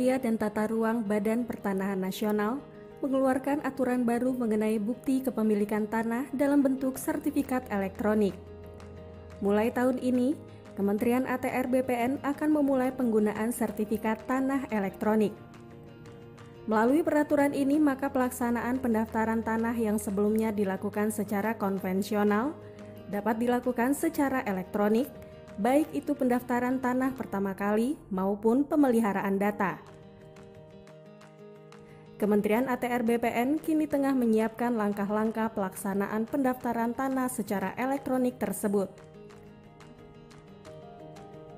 Agraria dan Tata Ruang Badan Pertanahan Nasional mengeluarkan aturan baru mengenai bukti kepemilikan tanah dalam bentuk sertifikat elektronik. Mulai tahun ini, Kementerian ATR BPN akan memulai penggunaan sertifikat tanah elektronik. Melalui peraturan ini, maka pelaksanaan pendaftaran tanah yang sebelumnya dilakukan secara konvensional dapat dilakukan secara elektronik, baik itu pendaftaran tanah pertama kali maupun pemeliharaan data. Kementerian ATR BPN kini tengah menyiapkan langkah-langkah pelaksanaan pendaftaran tanah secara elektronik tersebut.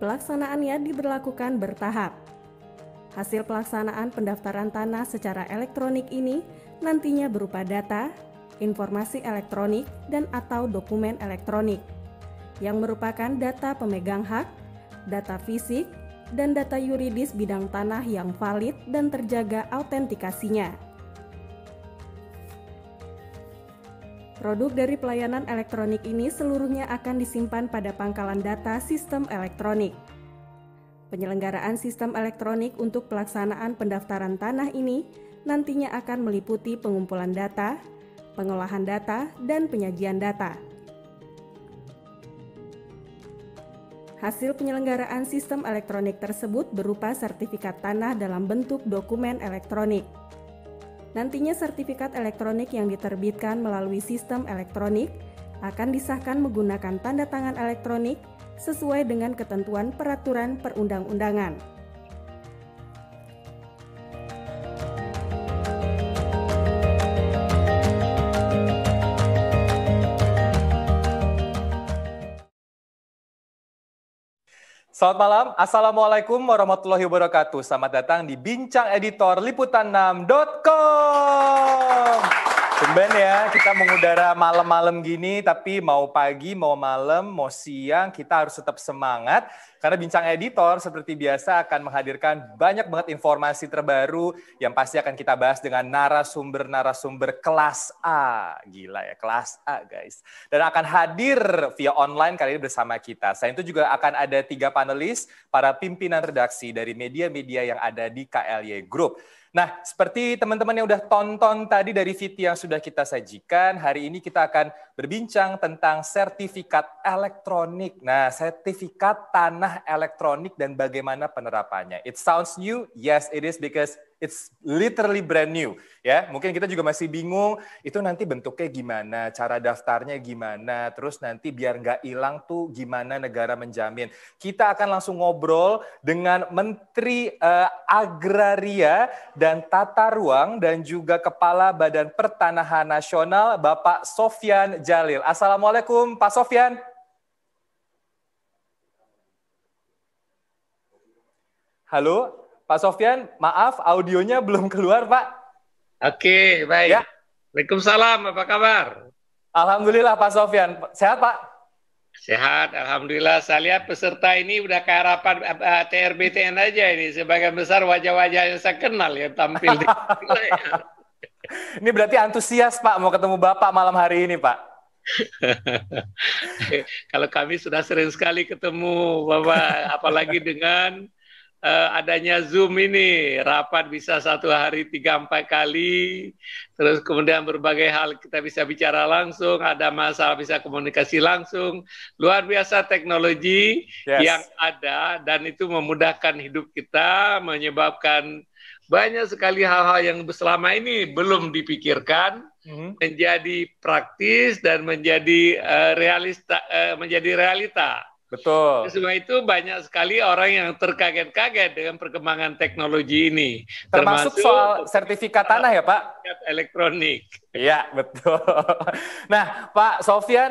Pelaksanaannya diberlakukan bertahap. Hasil pelaksanaan pendaftaran tanah secara elektronik ini nantinya berupa data, informasi elektronik, dan atau dokumen elektronik yang merupakan data pemegang hak, data fisik, dan data yuridis bidang tanah yang valid dan terjaga autentikasinya. Produk dari pelayanan elektronik ini seluruhnya akan disimpan pada pangkalan data sistem elektronik. Penyelenggaraan sistem elektronik untuk pelaksanaan pendaftaran tanah ini nantinya akan meliputi pengumpulan data, pengolahan data, dan penyajian data. Hasil penyelenggaraan sistem elektronik tersebut berupa sertifikat tanah dalam bentuk dokumen elektronik. Nantinya sertifikat elektronik yang diterbitkan melalui sistem elektronik akan disahkan menggunakan tanda tangan elektronik sesuai dengan ketentuan peraturan perundang-undangan. Selamat malam, Assalamualaikum warahmatullahi wabarakatuh. Selamat datang di Bincang Editor Liputan6.com. Tumben ya, kita mengudara malam-malam gini, tapi mau pagi, mau malam, mau siang, kita harus tetap semangat. Karena Bincang Editor seperti biasa akan menghadirkan banyak banget informasi terbaru yang pasti akan kita bahas dengan narasumber-narasumber kelas A. Gila ya, kelas A guys. Dan akan hadir via online kali ini bersama kita. Selain itu juga akan ada 3 panelis, para pimpinan redaksi dari media-media yang ada di KLY Group. Nah, seperti teman-teman yang udah tonton tadi dari video yang sudah kita sajikan, hari ini kita akan berbincang tentang sertifikat elektronik. Nah, sertifikat tanah elektronik dan bagaimana penerapannya. It sounds new? Yes, it is because it's literally brand new. Ya, mungkin kita juga masih bingung, itu nanti bentuknya gimana, cara daftarnya gimana, terus nanti biar nggak hilang tuh gimana negara menjamin. Kita akan langsung ngobrol dengan Menteri Agraria dan Tata Ruang dan juga Kepala Badan Pertanahan Nasional, Bapak Sofyan Djalil. Assalamualaikum, Pak Sofyan. Halo, Pak Sofyan, maaf audionya belum keluar, Pak. Oke, baik. Ya. Waalaikumsalam, apa kabar? Alhamdulillah, Pak Sofyan. Sehat, Pak? Sehat, Alhamdulillah. Saya lihat peserta ini udah kayak rapat TRBTN aja ini. Sebagian besar wajah-wajah yang saya kenal yang tampil di Ini berarti antusias, Pak, mau ketemu Bapak malam hari ini, Pak. Kalau kami sudah sering sekali ketemu, Bapak, apalagi dengan adanya Zoom ini, rapat bisa 1 hari 3-4 kali, terus kemudian berbagai hal kita bisa bicara langsung, ada masalah bisa komunikasi langsung, luar biasa teknologi yang ada dan itu memudahkan hidup kita, menyebabkan banyak sekali hal-hal yang selama ini belum dipikirkan, menjadi praktis dan menjadi realita. Betul. Semua itu banyak sekali orang yang terkaget-kaget dengan perkembangan teknologi ini. Termasuk soal sertifikat tanah ya, Pak? Elektronik. Iya, betul. Nah, Pak Sofyan,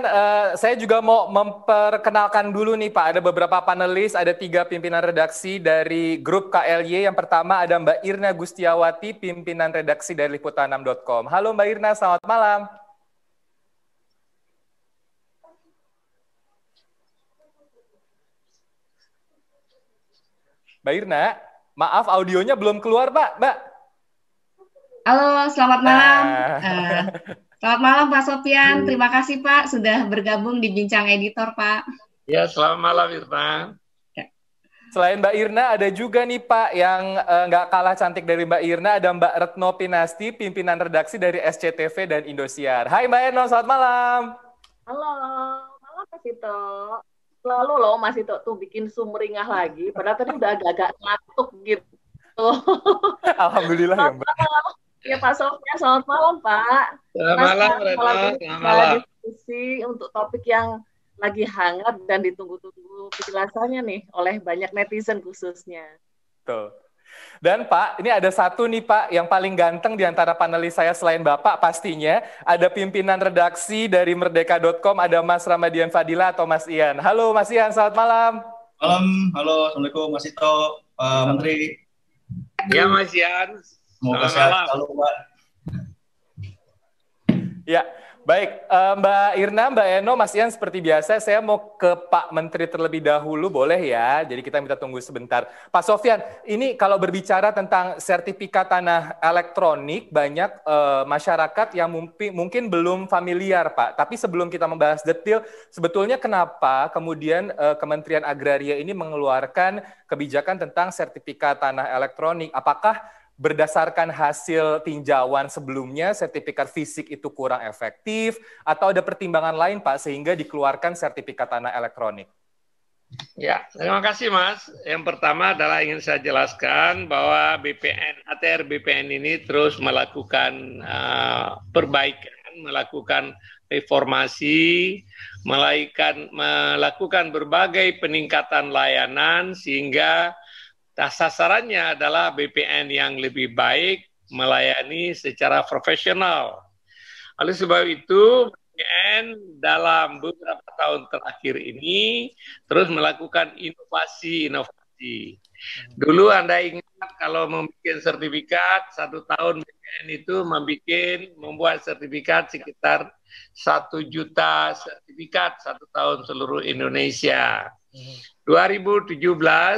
saya juga mau memperkenalkan dulu nih, Pak. Ada beberapa panelis, ada 3 pimpinan redaksi dari grup KLY. Yang pertama ada Mbak Irna Gustiawati, pimpinan redaksi dari Liputan6.com. Halo Mbak Irna, selamat malam. Mbak Irna, maaf audionya belum keluar, Pak. Mbak. Halo, selamat malam. Selamat malam Pak Sofyan. Terima kasih Pak sudah bergabung di Bincang Editor, Pak. Ya, selamat malam Irna. Selain Mbak Irna, ada juga nih Pak yang nggak kalah cantik dari Mbak Irna, ada Mbak Retno Pinasti, pimpinan redaksi dari SCTV dan Indosiar. Hai Mbak Retno, selamat malam. Halo, malam Mas Ito. Lalu loh Mas Ito tuh bikin sumringah lagi, padahal tadi udah agak-agak ngantuk gitu. Alhamdulillah ya Mbak. Ya Pak Sofyan, selamat malam Pak. Selamat Mas, malam, malam Retno. ini Selamat kita malam. diskusi untuk topik yang lagi hangat dan ditunggu-tunggu penjelasannya nih oleh banyak netizen khususnya. Tuh. Dan Pak, ini ada satu nih Pak yang paling ganteng di antara panelis saya selain Bapak pastinya. Ada pimpinan redaksi dari Merdeka.com, ada Mas Ramadian Fadila atau Mas Ian. Halo Mas Ian, selamat malam. Malam, halo, Assalamualaikum Mas Ito, Pak Menteri. Ya Mas Ian. Semoga Selamat sehat malam. selalu, Pak. Ya, baik. Mbak Irna, Mbak Eno, Mas Ian seperti biasa saya mau ke Pak Menteri terlebih dahulu, boleh ya? Jadi kita minta tunggu sebentar. Pak Sofyan, ini kalau berbicara tentang sertifikat tanah elektronik, banyak masyarakat yang mungkin belum familiar, Pak. Tapi sebelum kita membahas detail, sebetulnya kenapa kemudian Kementerian Agraria ini mengeluarkan kebijakan tentang sertifikat tanah elektronik? Apakah berdasarkan hasil tinjauan sebelumnya, sertifikat fisik itu kurang efektif, atau ada pertimbangan lain, Pak, sehingga dikeluarkan sertifikat tanah elektronik? Ya, terima kasih Mas. Yang pertama adalah ingin saya jelaskan bahwa BPN, ATR BPN ini terus melakukan perbaikan, melakukan reformasi, melakukan berbagai peningkatan layanan sehingga sasarannya adalah BPN yang lebih baik, melayani secara profesional. Oleh sebab itu, BPN dalam beberapa tahun terakhir ini terus melakukan inovasi. Dulu Anda ingat kalau membuat sertifikat, 1 tahun BPN itu membuat sertifikat sekitar 1 juta sertifikat 1 tahun seluruh Indonesia. 2017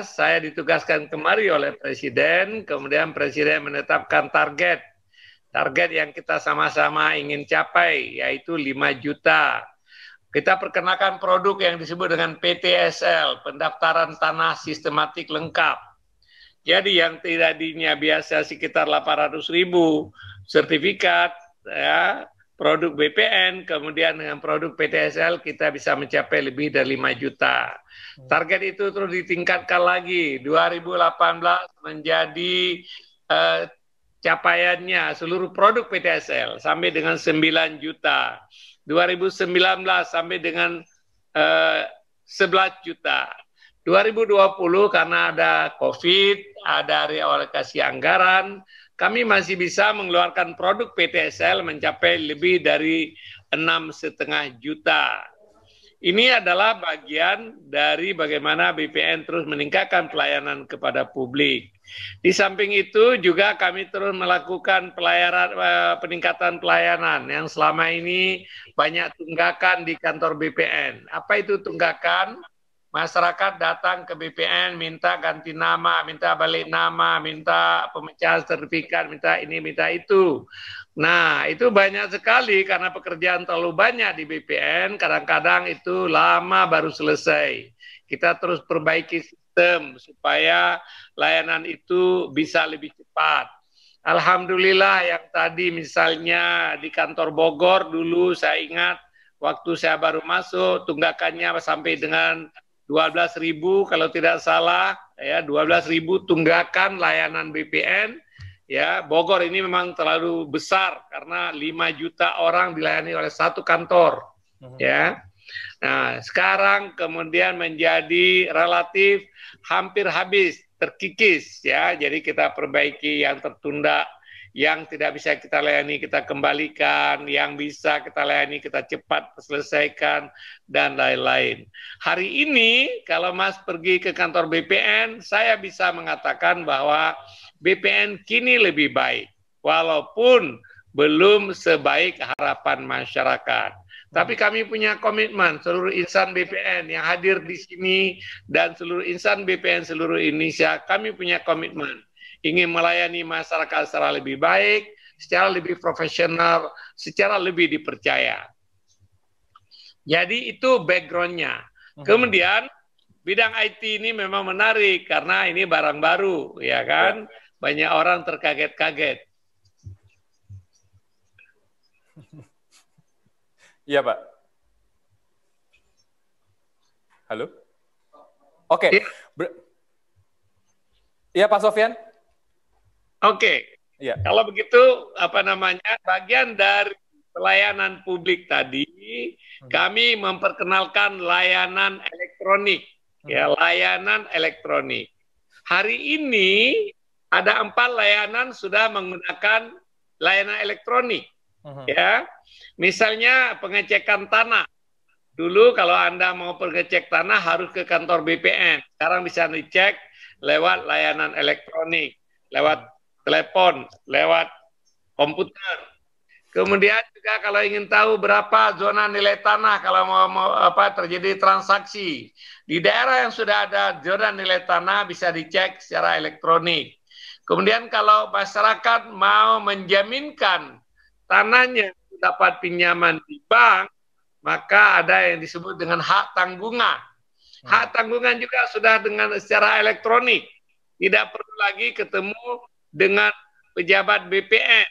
saya ditugaskan kemari oleh Presiden, kemudian Presiden menetapkan target yang kita sama-sama ingin capai, yaitu 5 juta. Kita perkenalkan produk yang disebut dengan PTSL, pendaftaran tanah sistematik lengkap. Jadi yang tadinya biasa sekitar 800.000 sertifikat, ya, produk BPN, kemudian dengan produk PTSL kita bisa mencapai lebih dari 5 juta. Target itu terus ditingkatkan lagi. 2018 menjadi capaiannya seluruh produk PTSL sampai dengan 9 juta. 2019 sampai dengan 11 juta. 2020 karena ada COVID, ada realokasi anggaran, kami masih bisa mengeluarkan produk PTSL mencapai lebih dari 6,5 juta. Ini adalah bagian dari bagaimana BPN terus meningkatkan pelayanan kepada publik. Di samping itu juga kami terus melakukan peningkatan pelayanan yang selama ini banyak tunggakan di kantor BPN. Apa itu tunggakan? Masyarakat datang ke BPN minta ganti nama, minta balik nama, minta pemecahan sertifikat, minta ini, minta itu. Nah, itu banyak sekali karena pekerjaan terlalu banyak di BPN, kadang-kadang itu lama baru selesai. Kita terus perbaiki sistem supaya layanan itu bisa lebih cepat. Alhamdulillah yang tadi misalnya di kantor Bogor dulu saya ingat waktu saya baru masuk tunggakannya sampai dengan 12.000 kalau tidak salah, ya 12.000 tunggakan layanan BPN. Ya, Bogor ini memang terlalu besar karena 5 juta orang dilayani oleh satu kantor. Ya, nah sekarang kemudian menjadi relatif hampir habis, terkikis. Ya, jadi kita perbaiki yang tertunda. Yang tidak bisa kita layani, kita kembalikan. Yang bisa kita layani, kita cepat selesaikan, dan lain-lain. Hari ini, kalau Mas pergi ke kantor BPN, saya bisa mengatakan bahwa BPN kini lebih baik. Walaupun belum sebaik harapan masyarakat. Tapi kami punya komitmen, seluruh insan BPN yang hadir di sini, dan seluruh insan BPN seluruh Indonesia, kami punya komitmen. Ingin melayani masyarakat secara lebih baik, secara lebih profesional, secara lebih dipercaya. Jadi itu background-nya. Kemudian bidang IT ini memang menarik karena ini barang baru, ya kan? Banyak orang terkaget-kaget. Iya, Pak. Halo? Oke. Iya, Pak Sofyan? Oke. Iya. Kalau begitu, bagian dari pelayanan publik tadi, kami memperkenalkan layanan elektronik. Ya, layanan elektronik. Hari ini ada 4 layanan sudah menggunakan layanan elektronik. Ya, misalnya pengecekan tanah. Dulu kalau Anda mau pengecek tanah harus ke kantor BPN. Sekarang bisa dicek lewat layanan elektronik, lewat telepon, lewat komputer. Kemudian juga kalau ingin tahu berapa zona nilai tanah kalau mau terjadi transaksi di daerah yang sudah ada zona nilai tanah bisa dicek secara elektronik. Kemudian kalau masyarakat mau menjaminkan tanahnya dapat pinjaman di bank, maka ada yang disebut dengan hak tanggungan. Hak tanggungan juga sudah dengan secara elektronik. Tidak perlu lagi ketemu dengan pejabat BPN.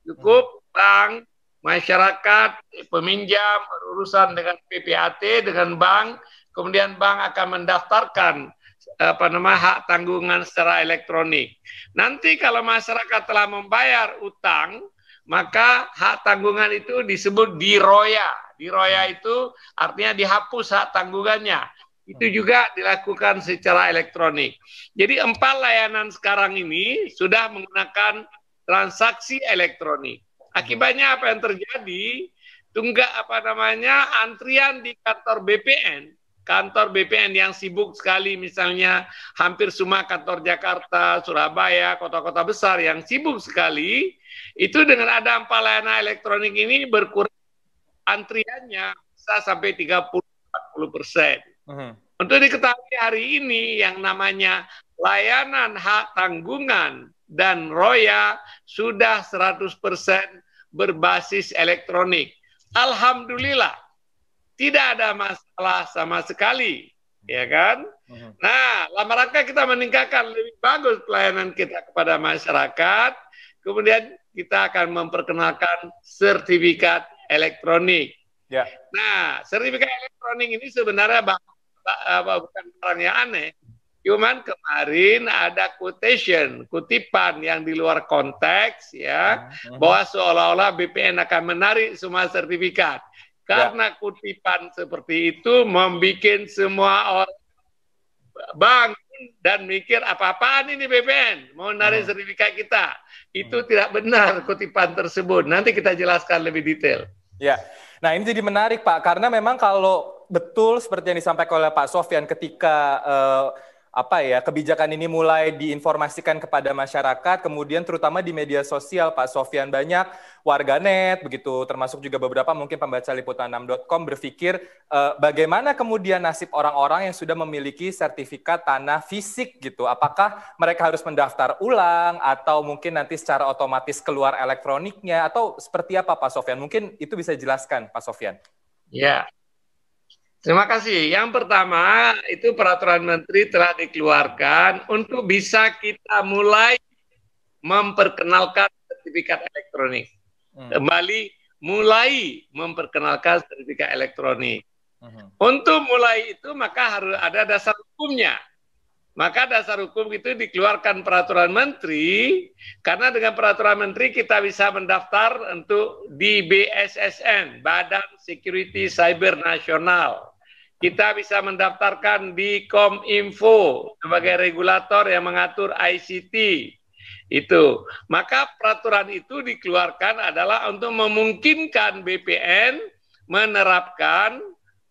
Cukup bank, masyarakat, peminjam, berurusan dengan PPAT, dengan bank, kemudian bank akan mendaftarkan hak tanggungan secara elektronik. Nanti kalau masyarakat telah membayar utang, maka hak tanggungan itu disebut diroya. Diroya itu artinya dihapus hak tanggungannya. Itu juga dilakukan secara elektronik. Jadi 4 layanan sekarang ini sudah menggunakan transaksi elektronik. Akibatnya apa yang terjadi? Antrian di kantor BPN. Kantor BPN yang sibuk sekali, misalnya hampir semua kantor Jakarta, Surabaya, kota-kota besar yang sibuk sekali, itu dengan ada 4 layanan elektronik ini berkurang antriannya bisa sampai 30-40%. Untuk diketahui hari ini yang namanya layanan hak tanggungan dan roya sudah 100% berbasis elektronik. Alhamdulillah, tidak ada masalah sama sekali, ya kan? Nah, dalam rangka kita meningkatkan lebih bagus pelayanan kita kepada masyarakat, kemudian kita akan memperkenalkan sertifikat elektronik. Ya. Nah, sertifikat elektronik ini sebenarnya bukan barang yang aneh. Cuman kemarin ada kutipan yang di luar konteks, ya, bahwa seolah-olah BPN akan menarik semua sertifikat. Karena kutipan seperti itu membuat semua orang bangun dan mikir apa-apaan ini BPN mau menarik sertifikat kita. Itu tidak benar kutipan tersebut. Nanti kita jelaskan lebih detail. Ya, nah ini jadi menarik Pak, karena memang kalau betul seperti yang disampaikan oleh Pak Sofyan ketika kebijakan ini mulai diinformasikan kepada masyarakat, kemudian terutama di media sosial Pak Sofyan, banyak warganet begitu, termasuk juga beberapa mungkin pembaca liputan6.com berpikir bagaimana kemudian nasib orang-orang yang sudah memiliki sertifikat tanah fisik gitu, apakah mereka harus mendaftar ulang atau mungkin nanti secara otomatis keluar elektroniknya atau seperti apa Pak Sofyan? Mungkin itu bisa dijelaskan Pak Sofyan. Ya. Terima kasih. Yang pertama, itu peraturan menteri telah dikeluarkan untuk bisa kita mulai memperkenalkan sertifikat elektronik. Kembali, mulai memperkenalkan sertifikat elektronik. Untuk mulai itu, maka harus ada dasar hukumnya. Maka dasar hukum itu dikeluarkan peraturan menteri, karena dengan peraturan menteri kita bisa mendaftar untuk di BSSN, Badan Security Cyber Nasional. Kita bisa mendaftarkan di Kominfo sebagai regulator yang mengatur ICT. Itu. Maka peraturan itu dikeluarkan adalah untuk memungkinkan BPN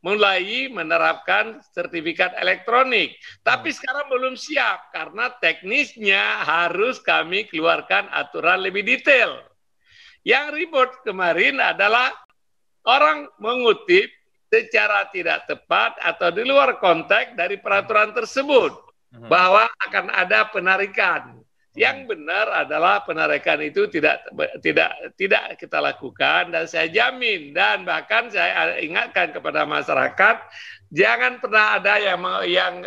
mulai menerapkan sertifikat elektronik. Tapi sekarang belum siap karena teknisnya harus kami keluarkan aturan lebih detail. Yang ribut kemarin adalah orang mengutip secara tidak tepat atau di luar konteks dari peraturan tersebut bahwa akan ada penarikan. Yang benar adalah penarikan itu tidak kita lakukan, dan saya jamin, dan bahkan saya ingatkan kepada masyarakat, jangan pernah ada yang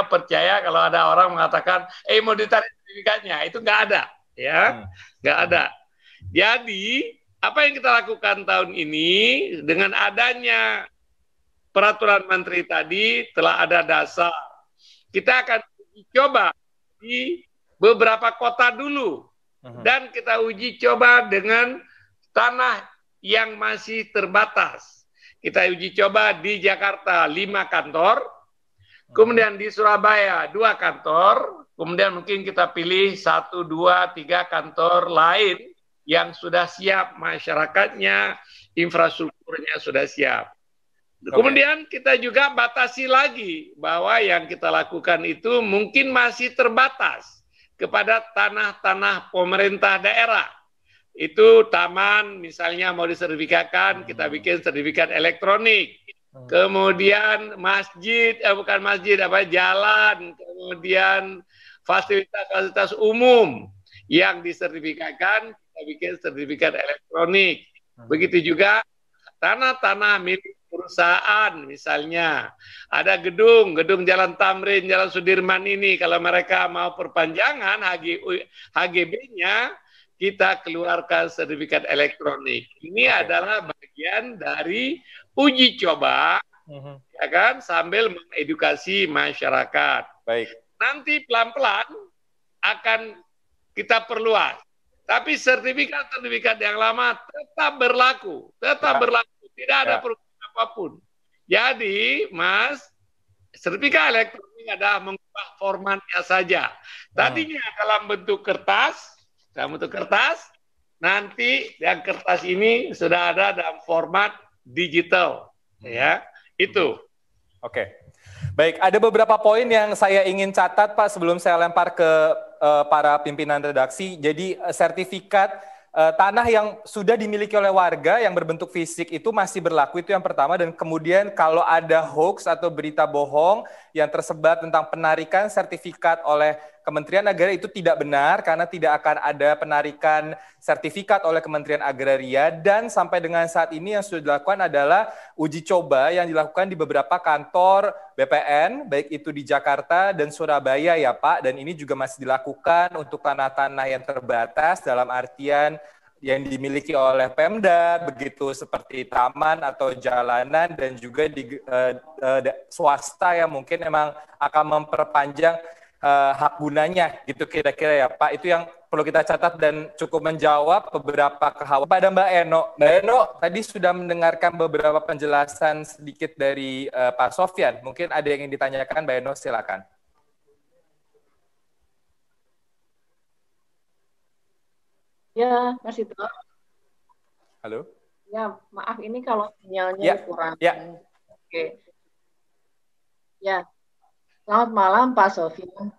percaya kalau ada orang mengatakan mau ditarik sertifikatnya, itu nggak ada, ya, nggak ada. Jadi apa yang kita lakukan tahun ini dengan adanya peraturan menteri tadi telah ada dasar. Kita akan coba di beberapa kota dulu, dan kita uji coba dengan tanah yang masih terbatas. Kita uji coba di Jakarta 5 kantor, kemudian di Surabaya 2 kantor, kemudian mungkin kita pilih 1, 2, 3 kantor lain yang sudah siap masyarakatnya, infrastrukturnya sudah siap. Kemudian kita juga batasi lagi bahwa yang kita lakukan itu mungkin masih terbatas kepada tanah-tanah pemerintah daerah. Itu taman misalnya mau disertifikatkan, kita bikin sertifikat elektronik. Kemudian masjid, bukan masjid, jalan, kemudian fasilitas-fasilitas umum yang disertifikatkan, kita bikin sertifikat elektronik. Begitu juga tanah-tanah milik perusahaan, misalnya ada gedung Jalan Tamrin, Jalan Sudirman ini, kalau mereka mau perpanjangan HGB-nya, kita keluarkan sertifikat elektronik. Ini adalah bagian dari uji coba, ya kan, sambil mengedukasi masyarakat. Baik. Nanti pelan-pelan akan kita perluas. Tapi sertifikat yang lama tetap berlaku, tidak ada perubahan apapun. Jadi, Mas, sertifikat elektronik adalah mengubah formatnya saja. Tadinya dalam bentuk kertas, nanti yang kertas ini sudah ada dalam format digital, ya. Itu. Oke. Baik, ada beberapa poin yang saya ingin catat, Pak, sebelum saya lempar ke para pimpinan redaksi. Jadi sertifikat tanah yang sudah dimiliki oleh warga yang berbentuk fisik itu masih berlaku, itu yang pertama. Dan kemudian kalau ada hoax atau berita bohong yang tersebar tentang penarikan sertifikat oleh Kementerian Agraria, itu tidak benar, karena tidak akan ada penarikan sertifikat oleh Kementerian Agraria. Dan sampai dengan saat ini yang sudah dilakukan adalah uji coba yang dilakukan di beberapa kantor BPN, baik itu di Jakarta dan Surabaya ya Pak, dan ini juga masih dilakukan untuk tanah-tanah yang terbatas dalam artian yang dimiliki oleh Pemda, begitu seperti taman atau jalanan, dan juga di swasta yang mungkin memang akan memperpanjang hak gunanya, gitu kira-kira ya Pak. Itu yang perlu kita catat dan cukup menjawab beberapa kekhawatiran. Pada Mbak Eno. Mbak Eno tadi sudah mendengarkan beberapa penjelasan sedikit dari Pak Sofyan. Mungkin ada yang ingin ditanyakan, Mbak Eno, silakan. Ya, Mas Ito. Halo. Ya, maaf ini kalau sinyalnya kurang. Ya. Oke. Ya. Selamat malam Pak Sofyan.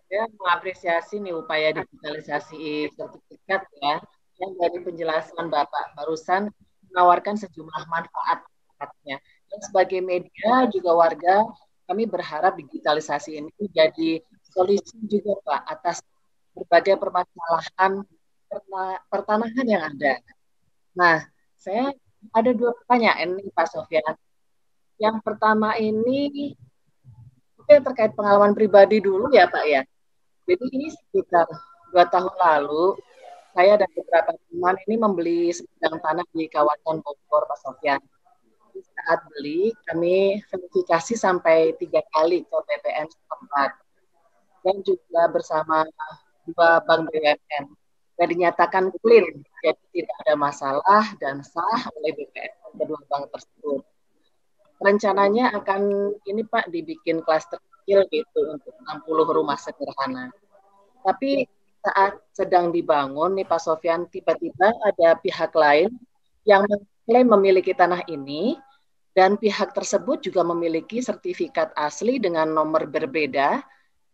Saya mengapresiasi nih upaya digitalisasi sertifikat ya, yang dari penjelasan Bapak barusan menawarkan sejumlah manfaatnya. Dan sebagai media juga warga, kami berharap digitalisasi ini menjadi solusi juga Pak atas berbagai permasalahan pertanahan yang ada. Nah, saya ada 2 pertanyaan nih Pak Sofyan. Yang pertama ini terkait pengalaman pribadi dulu ya Pak ya. Jadi ini sekitar 2 tahun lalu, saya dan beberapa teman ini membeli sebidang tanah di kawasan Bogor, Pak Sofyan. Saat beli, kami verifikasi sampai 3 kali ke BPN setempat. Dan juga bersama 2 bank BUMN. Dan dinyatakan clean, jadi tidak ada masalah dan sah oleh BPN kedua bank tersebut. Rencananya akan ini Pak dibikin klaster kecil gitu untuk 60 rumah sederhana. Tapi saat sedang dibangun nih Pak Sofyan, tiba-tiba ada pihak lain yang mengklaim memiliki tanah ini, dan pihak tersebut juga memiliki sertifikat asli dengan nomor berbeda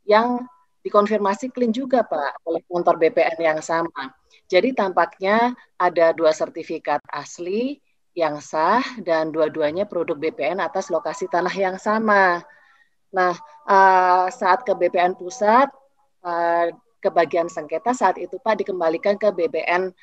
yang dikonfirmasi clean juga Pak oleh kantor BPN yang sama. Jadi tampaknya ada 2 sertifikat asli yang sah dan dua-duanya produk BPN atas lokasi tanah yang sama. Nah, saat ke BPN pusat, kebagian sengketa saat itu Pak dikembalikan ke BBN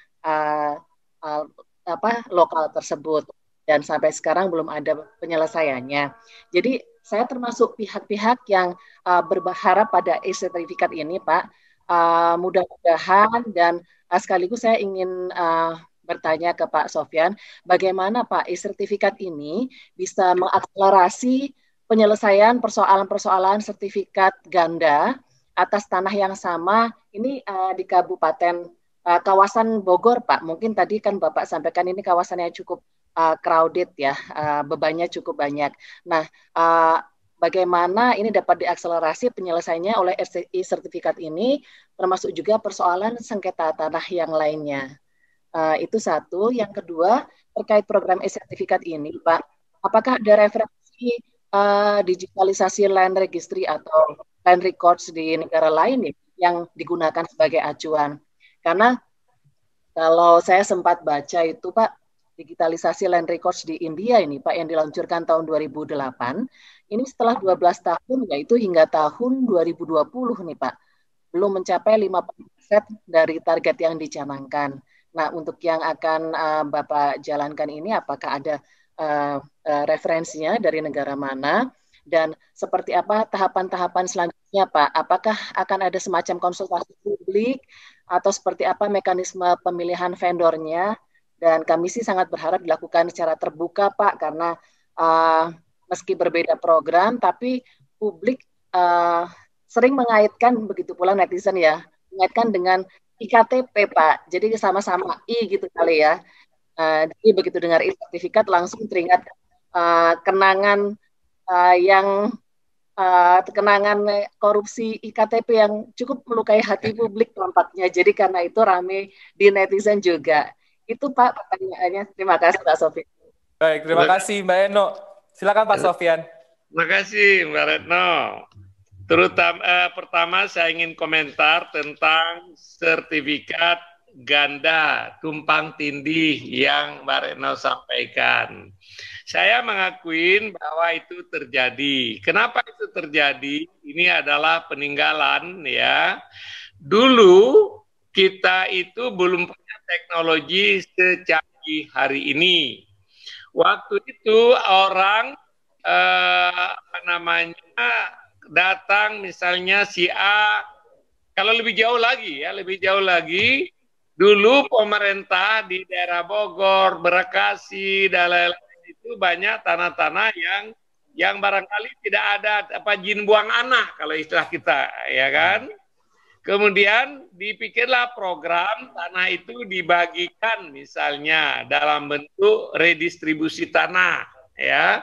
lokal tersebut dan sampai sekarang belum ada penyelesaiannya. Jadi saya termasuk pihak-pihak yang berharap pada e-sertifikat ini Pak. Mudah-mudahan dan sekaligus saya ingin bertanya ke Pak Sofyan, bagaimana Pak e-sertifikat ini bisa mengakselerasi penyelesaian persoalan-persoalan sertifikat ganda atas tanah yang sama ini di Kabupaten kawasan Bogor, Pak. Mungkin tadi kan Bapak sampaikan ini kawasannya cukup crowded ya, bebannya cukup banyak. Nah, bagaimana ini dapat diakselerasi penyelesaiannya oleh e-sertifikat ini, termasuk juga persoalan sengketa tanah yang lainnya. Itu satu. Yang kedua, terkait program e-sertifikat ini, Pak, apakah ada referensi digitalisasi land registry atau land records di negara lain nih, yang digunakan sebagai acuan? Karena kalau saya sempat baca itu Pak, digitalisasi land records di India ini Pak yang diluncurkan tahun 2008, ini setelah 12 tahun yaitu hingga tahun 2020 nih Pak, belum mencapai 50% dari target yang dicanangkan. Nah, untuk yang akan Bapak jalankan ini apakah ada referensinya dari negara mana dan seperti apa tahapan-tahapan selanjutnya Pak? Apakah akan ada semacam konsultasi publik atau seperti apa mekanisme pemilihan vendornya? Dan kami sih sangat berharap dilakukan secara terbuka Pak, karena meski berbeda program, tapi publik sering mengaitkan, begitu pula netizen ya, mengaitkan dengan IKTP Pak, jadi sama-sama I gitu kali ya. Jadi begitu dengar e-sertifikat langsung teringat kenangan kenangan korupsi IKTP yang cukup melukai hati publik tampaknya. Jadi karena itu rame di netizen juga. Itu Pak pertanyaannya. Terima kasih Pak Sofyan. Baik, terima kasih Mbak Eno. Silakan Pak Sofyan. Terima kasih Mbak Retno. Terutama pertama saya ingin komentar tentang sertifikat ganda tumpang tindih yang Mbak Retno sampaikan. Saya mengakuin bahwa itu terjadi. Kenapa itu terjadi? Ini adalah peninggalan ya. Dulu kita itu belum punya teknologi secanggih hari ini. Waktu itu orang datang misalnya si A, kalau lebih jauh lagi, dulu pemerintah di daerah Bogor, Bekasi, dan lain-lain itu banyak tanah-tanah yang barangkali tidak ada jin buang anak kalau istilah kita, ya kan? Kemudian dipikirlah program tanah itu dibagikan misalnya dalam bentuk redistribusi tanah, ya.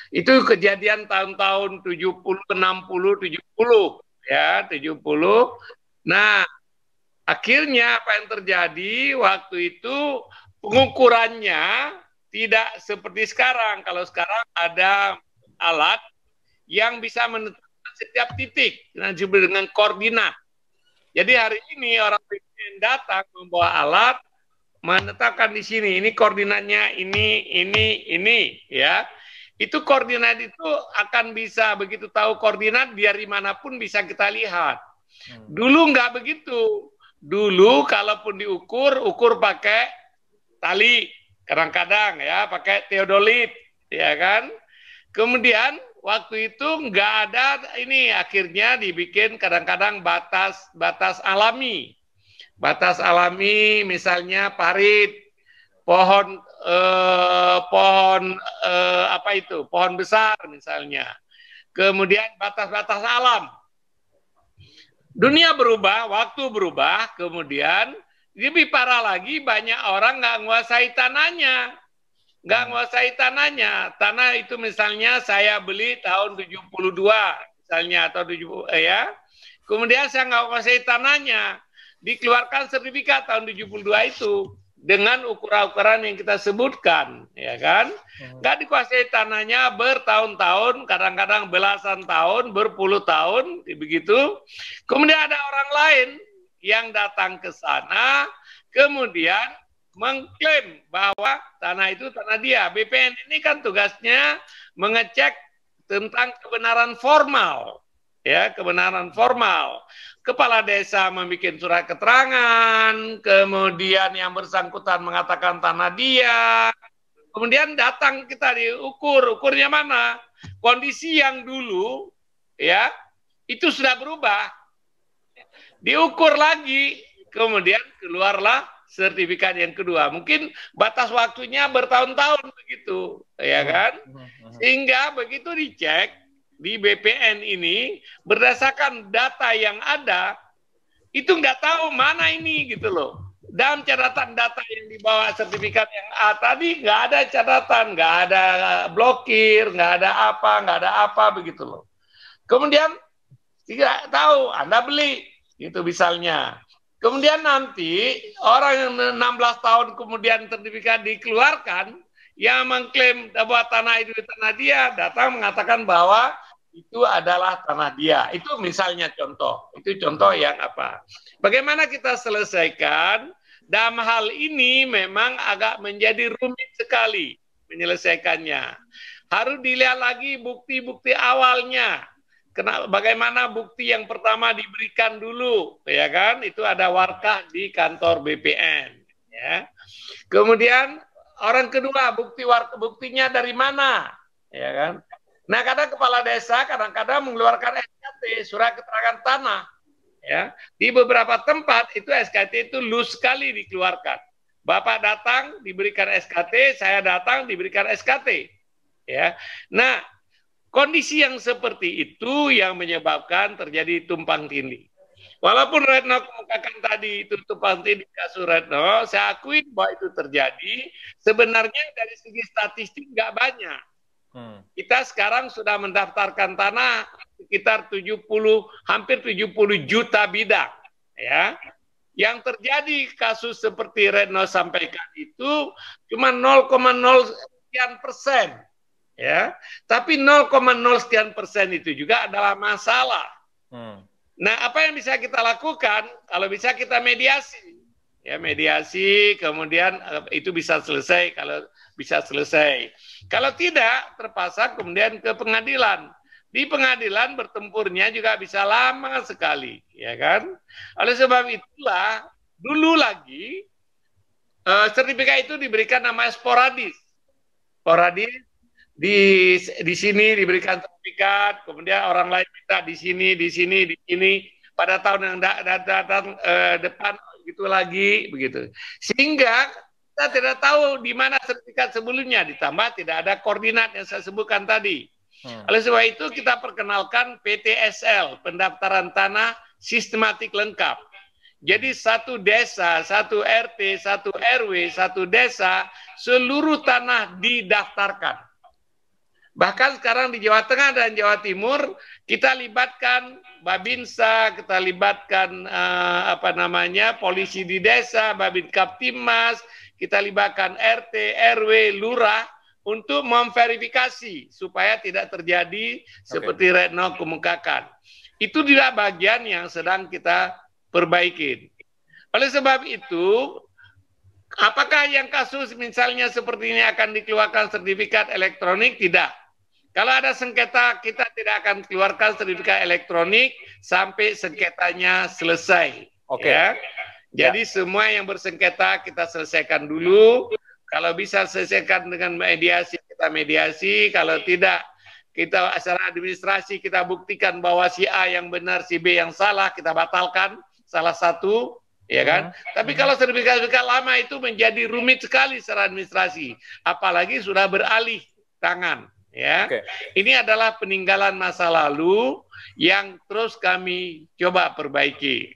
Itu kejadian tahun-tahun 70, 60, 70, ya, 70. Nah, akhirnya apa yang terjadi waktu itu pengukurannya tidak seperti sekarang. Kalau sekarang ada alat yang bisa menentukan setiap titik dengan koordinat. Jadi hari ini orang yang datang membawa alat menetapkan di sini, ini koordinatnya ini, ya. Itu koordinat itu akan bisa begitu tahu koordinat dari manapun bisa kita lihat. Dulu nggak begitu. Dulu kalaupun ukur pakai tali, kadang-kadang ya pakai teodolit, ya kan. Kemudian waktu itu nggak ada ini, akhirnya dibikin kadang-kadang batas alami. Batas alami misalnya parit, pohon besar misalnya. Kemudian batas-batas alam. Dunia berubah, waktu berubah, kemudian lebih parah lagi banyak orang nggak menguasai tanahnya. Tanah itu misalnya saya beli tahun 72 misalnya atau 70 ya. Kemudian saya nggak menguasai tanahnya. Dikeluarkan sertifikat tahun 72 itu dengan ukuran-ukuran yang kita sebutkan, ya kan? Nggak dikuasai tanahnya bertahun-tahun, kadang-kadang belasan tahun, berpuluh tahun, begitu. Kemudian ada orang lain yang datang ke sana, kemudian mengklaim bahwa tanah itu tanah dia. BPN ini kan tugasnya mengecek tentang kebenaran formal, ya, kebenaran formal. Kepala desa membuat surat keterangan, kemudian yang bersangkutan mengatakan tanah dia, kemudian datang kita ukurnya mana? Kondisi yang dulu, ya, itu sudah berubah. Diukur lagi, kemudian keluarlah sertifikat yang kedua. Mungkin batas waktunya bertahun-tahun begitu, ya kan? Sehingga begitu dicek di BPN ini, berdasarkan data yang ada, itu nggak tahu mana ini gitu loh. Dalam catatan data yang dibawa sertifikat yang A tadi, nggak ada catatan, nggak ada blokir, nggak ada apa begitu loh. Kemudian tidak tahu, Anda beli, itu misalnya. Kemudian nanti orang yang 16 tahun kemudian sertifikat dikeluarkan, yang mengklaim bahwa tanah itu tanah dia, datang mengatakan bahwa itu adalah tanah dia. Itu misalnya contoh. Itu contoh yang apa. Bagaimana kita selesaikan? Dalam hal ini memang agak menjadi rumit sekali menyelesaikannya. Harus dilihat lagi bukti-bukti awalnya. Bagaimana bukti yang pertama diberikan dulu, ya kan? Itu ada warkah di kantor BPN. Ya. Kemudian orang kedua, buktinya dari mana, ya kan? Nah, kadang kepala desa kadang-kadang mengeluarkan SKT, surat keterangan tanah. Ya, di beberapa tempat itu SKT itu loose sekali dikeluarkan. Bapak datang diberikan SKT, saya datang diberikan SKT. Ya, nah kondisi yang seperti itu yang menyebabkan terjadi tumpang tindih. Walaupun Retno kemukakan tadi itu tumpang tindih kasus Retno, saya akui bahwa itu terjadi. Sebenarnya dari segi statistik nggak banyak. Kita sekarang sudah mendaftarkan tanah sekitar hampir 70 juta bidang, ya. Yang terjadi kasus seperti Retno sampaikan itu cuma 0,0 sekian persen, ya. Tapi 0,0 sekian persen itu juga adalah masalah. Nah, apa yang bisa kita lakukan? Kalau bisa kita mediasi. Ya, mediasi, kemudian itu bisa selesai kalau bisa selesai. Kalau tidak, terpaksa kemudian ke pengadilan. Di pengadilan bertempurnya juga bisa lama sekali, ya kan? Oleh sebab itulah, dulu lagi sertifikat itu diberikan nama sporadis. Sporadis di sini diberikan sertifikat, kemudian orang lain minta di sini. Pada tahun yang datang depan gitu lagi begitu, sehingga kita tidak tahu di mana sertifikat sebelumnya, ditambah tidak ada koordinat yang saya sebutkan tadi. Oleh sebab itu kita perkenalkan PTSL, pendaftaran tanah sistematik lengkap. Jadi satu desa, satu RT, satu RW, satu desa, seluruh tanah didaftarkan. Bahkan sekarang di Jawa Tengah dan Jawa Timur kita libatkan Babinsa, kita libatkan polisi di desa, Babin Kaptimas, kita libatkan RT, RW, Lurah untuk memverifikasi supaya tidak terjadi seperti Retno kemukakan. Itu juga bagian yang sedang kita perbaikin. Oleh sebab itu, apakah yang kasus misalnya seperti ini akan dikeluarkan sertifikat elektronik? Tidak. Kalau ada sengketa, kita tidak akan keluarkan sertifikat elektronik sampai sengketanya selesai. Ya. Jadi semua yang bersengketa kita selesaikan dulu. Kalau bisa selesaikan dengan mediasi, kita mediasi. Kalau tidak, kita secara administrasi kita buktikan bahwa si A yang benar, si B yang salah, kita batalkan salah satu. Ya kan? Tapi kalau sertifikat lama itu menjadi rumit sekali secara administrasi. Apalagi sudah beralih tangan. Ya, ini adalah peninggalan masa lalu yang terus kami coba perbaiki.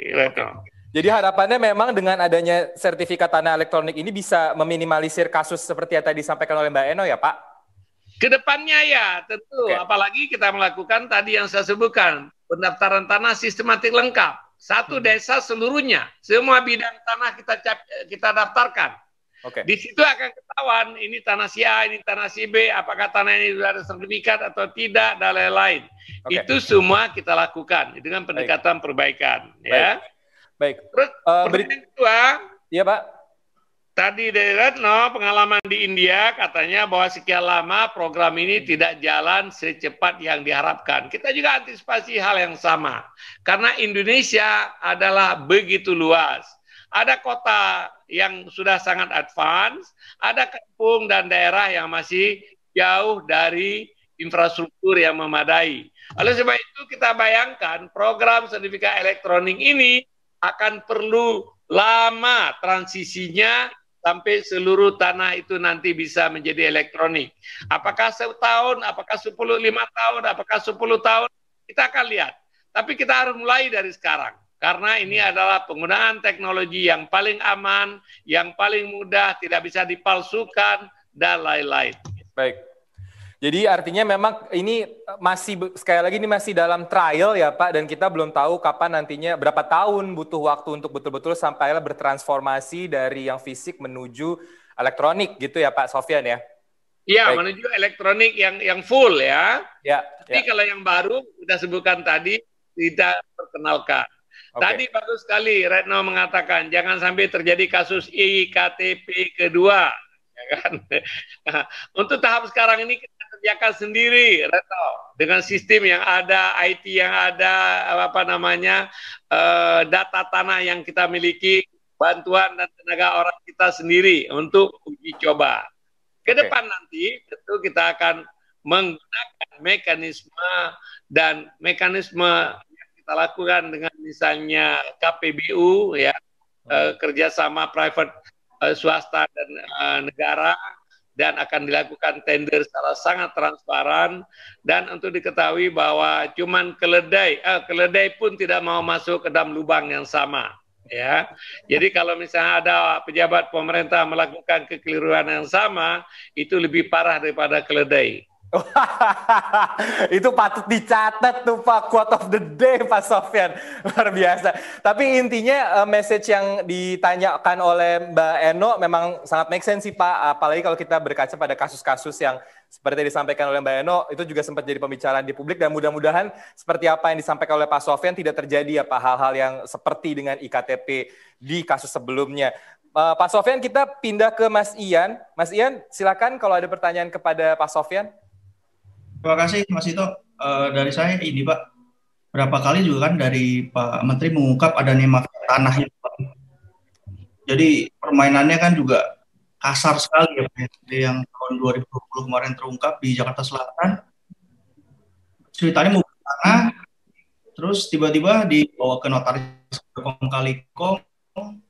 Jadi harapannya memang dengan adanya sertifikat tanah elektronik ini bisa meminimalisir kasus seperti yang tadi disampaikan oleh Mbak Eno ya Pak? Kedepannya ya tentu, apalagi kita melakukan tadi yang saya sebutkan, pendaftaran tanah sistematik lengkap. Satu desa seluruhnya, semua bidang tanah kita daftarkan. Di situ akan ketahuan ini tanah si A, ini tanah si B, apakah tanah ini sudah ada sertifikat atau tidak, dan lain-lain. Itu semua kita lakukan dengan pendekatan perbaikan. Ya. Baik. Terus yang kedua, iya Pak. tadi dari Retno, pengalaman di India katanya bahwa sekian lama program ini tidak jalan secepat yang diharapkan. Kita juga antisipasi hal yang sama. Karena Indonesia adalah begitu luas. Ada kota yang sudah sangat advance, ada kampung dan daerah yang masih jauh dari infrastruktur yang memadai. Oleh sebab itu kita bayangkan program sertifikat elektronik ini akan perlu lama transisinya sampai seluruh tanah itu nanti bisa menjadi elektronik. Apakah setahun, apakah 5 tahun, apakah 10 tahun, kita akan lihat. Tapi kita harus mulai dari sekarang. Karena ini adalah penggunaan teknologi yang paling aman, yang paling mudah, tidak bisa dipalsukan, dan lain-lain. Baik. Jadi artinya memang ini masih, sekali lagi ini masih dalam trial ya Pak, dan kita belum tahu kapan nantinya, berapa tahun butuh waktu untuk betul-betul sampai bertransformasi dari yang fisik menuju elektronik gitu ya Pak Sofyan ya? Iya, menuju elektronik yang full ya. Ya. Tapi kalau yang baru, sudah sebutkan tadi, tidak perkenalkan. Okay. Tadi bagus sekali Retno mengatakan, jangan sampai terjadi kasus IKTP kedua. Ya kan? Nah, untuk tahap sekarang ini kita kerjakan sendiri, Retno, dengan sistem yang ada, IT yang ada, data tanah yang kita miliki, bantuan dan tenaga orang kita sendiri untuk uji coba. Ke depan nanti tentu kita akan menggunakan mekanisme yang kita lakukan dengan misalnya KPBU ya, kerjasama private swasta dan negara, dan akan dilakukan tender secara sangat transparan. Dan untuk diketahui bahwa cuman keledai pun tidak mau masuk ke dalam lubang yang sama ya. Jadi kalau misalnya ada pejabat pemerintah melakukan kekeliruan yang sama, itu lebih parah daripada keledai. Itu patut dicatat tuh Pak, quote of the day Pak Sofyan, luar biasa. Tapi intinya message yang ditanyakan oleh Mbak Eno memang sangat make sense sih Pak, apalagi kalau kita berkaca pada kasus-kasus yang seperti yang disampaikan oleh Mbak Eno, itu juga sempat jadi pembicaraan di publik, dan mudah-mudahan seperti apa yang disampaikan oleh Pak Sofyan tidak terjadi ya Pak, hal-hal yang seperti dengan IKTP di kasus sebelumnya. Pak Sofyan, kita pindah ke Mas Ian. Mas Ian, silakan kalau ada pertanyaan kepada Pak Sofyan. Terima kasih Mas Ito. Dari saya ini Pak, berapa kali juga kan dari Pak Menteri mengungkap adanya mafia tanah itu Pak. Jadi permainannya kan juga kasar sekali ya Pak. Yang tahun 2020 kemarin terungkap di Jakarta Selatan. Ceritanya mau tanah, terus tiba-tiba dibawa ke notaris kali kong,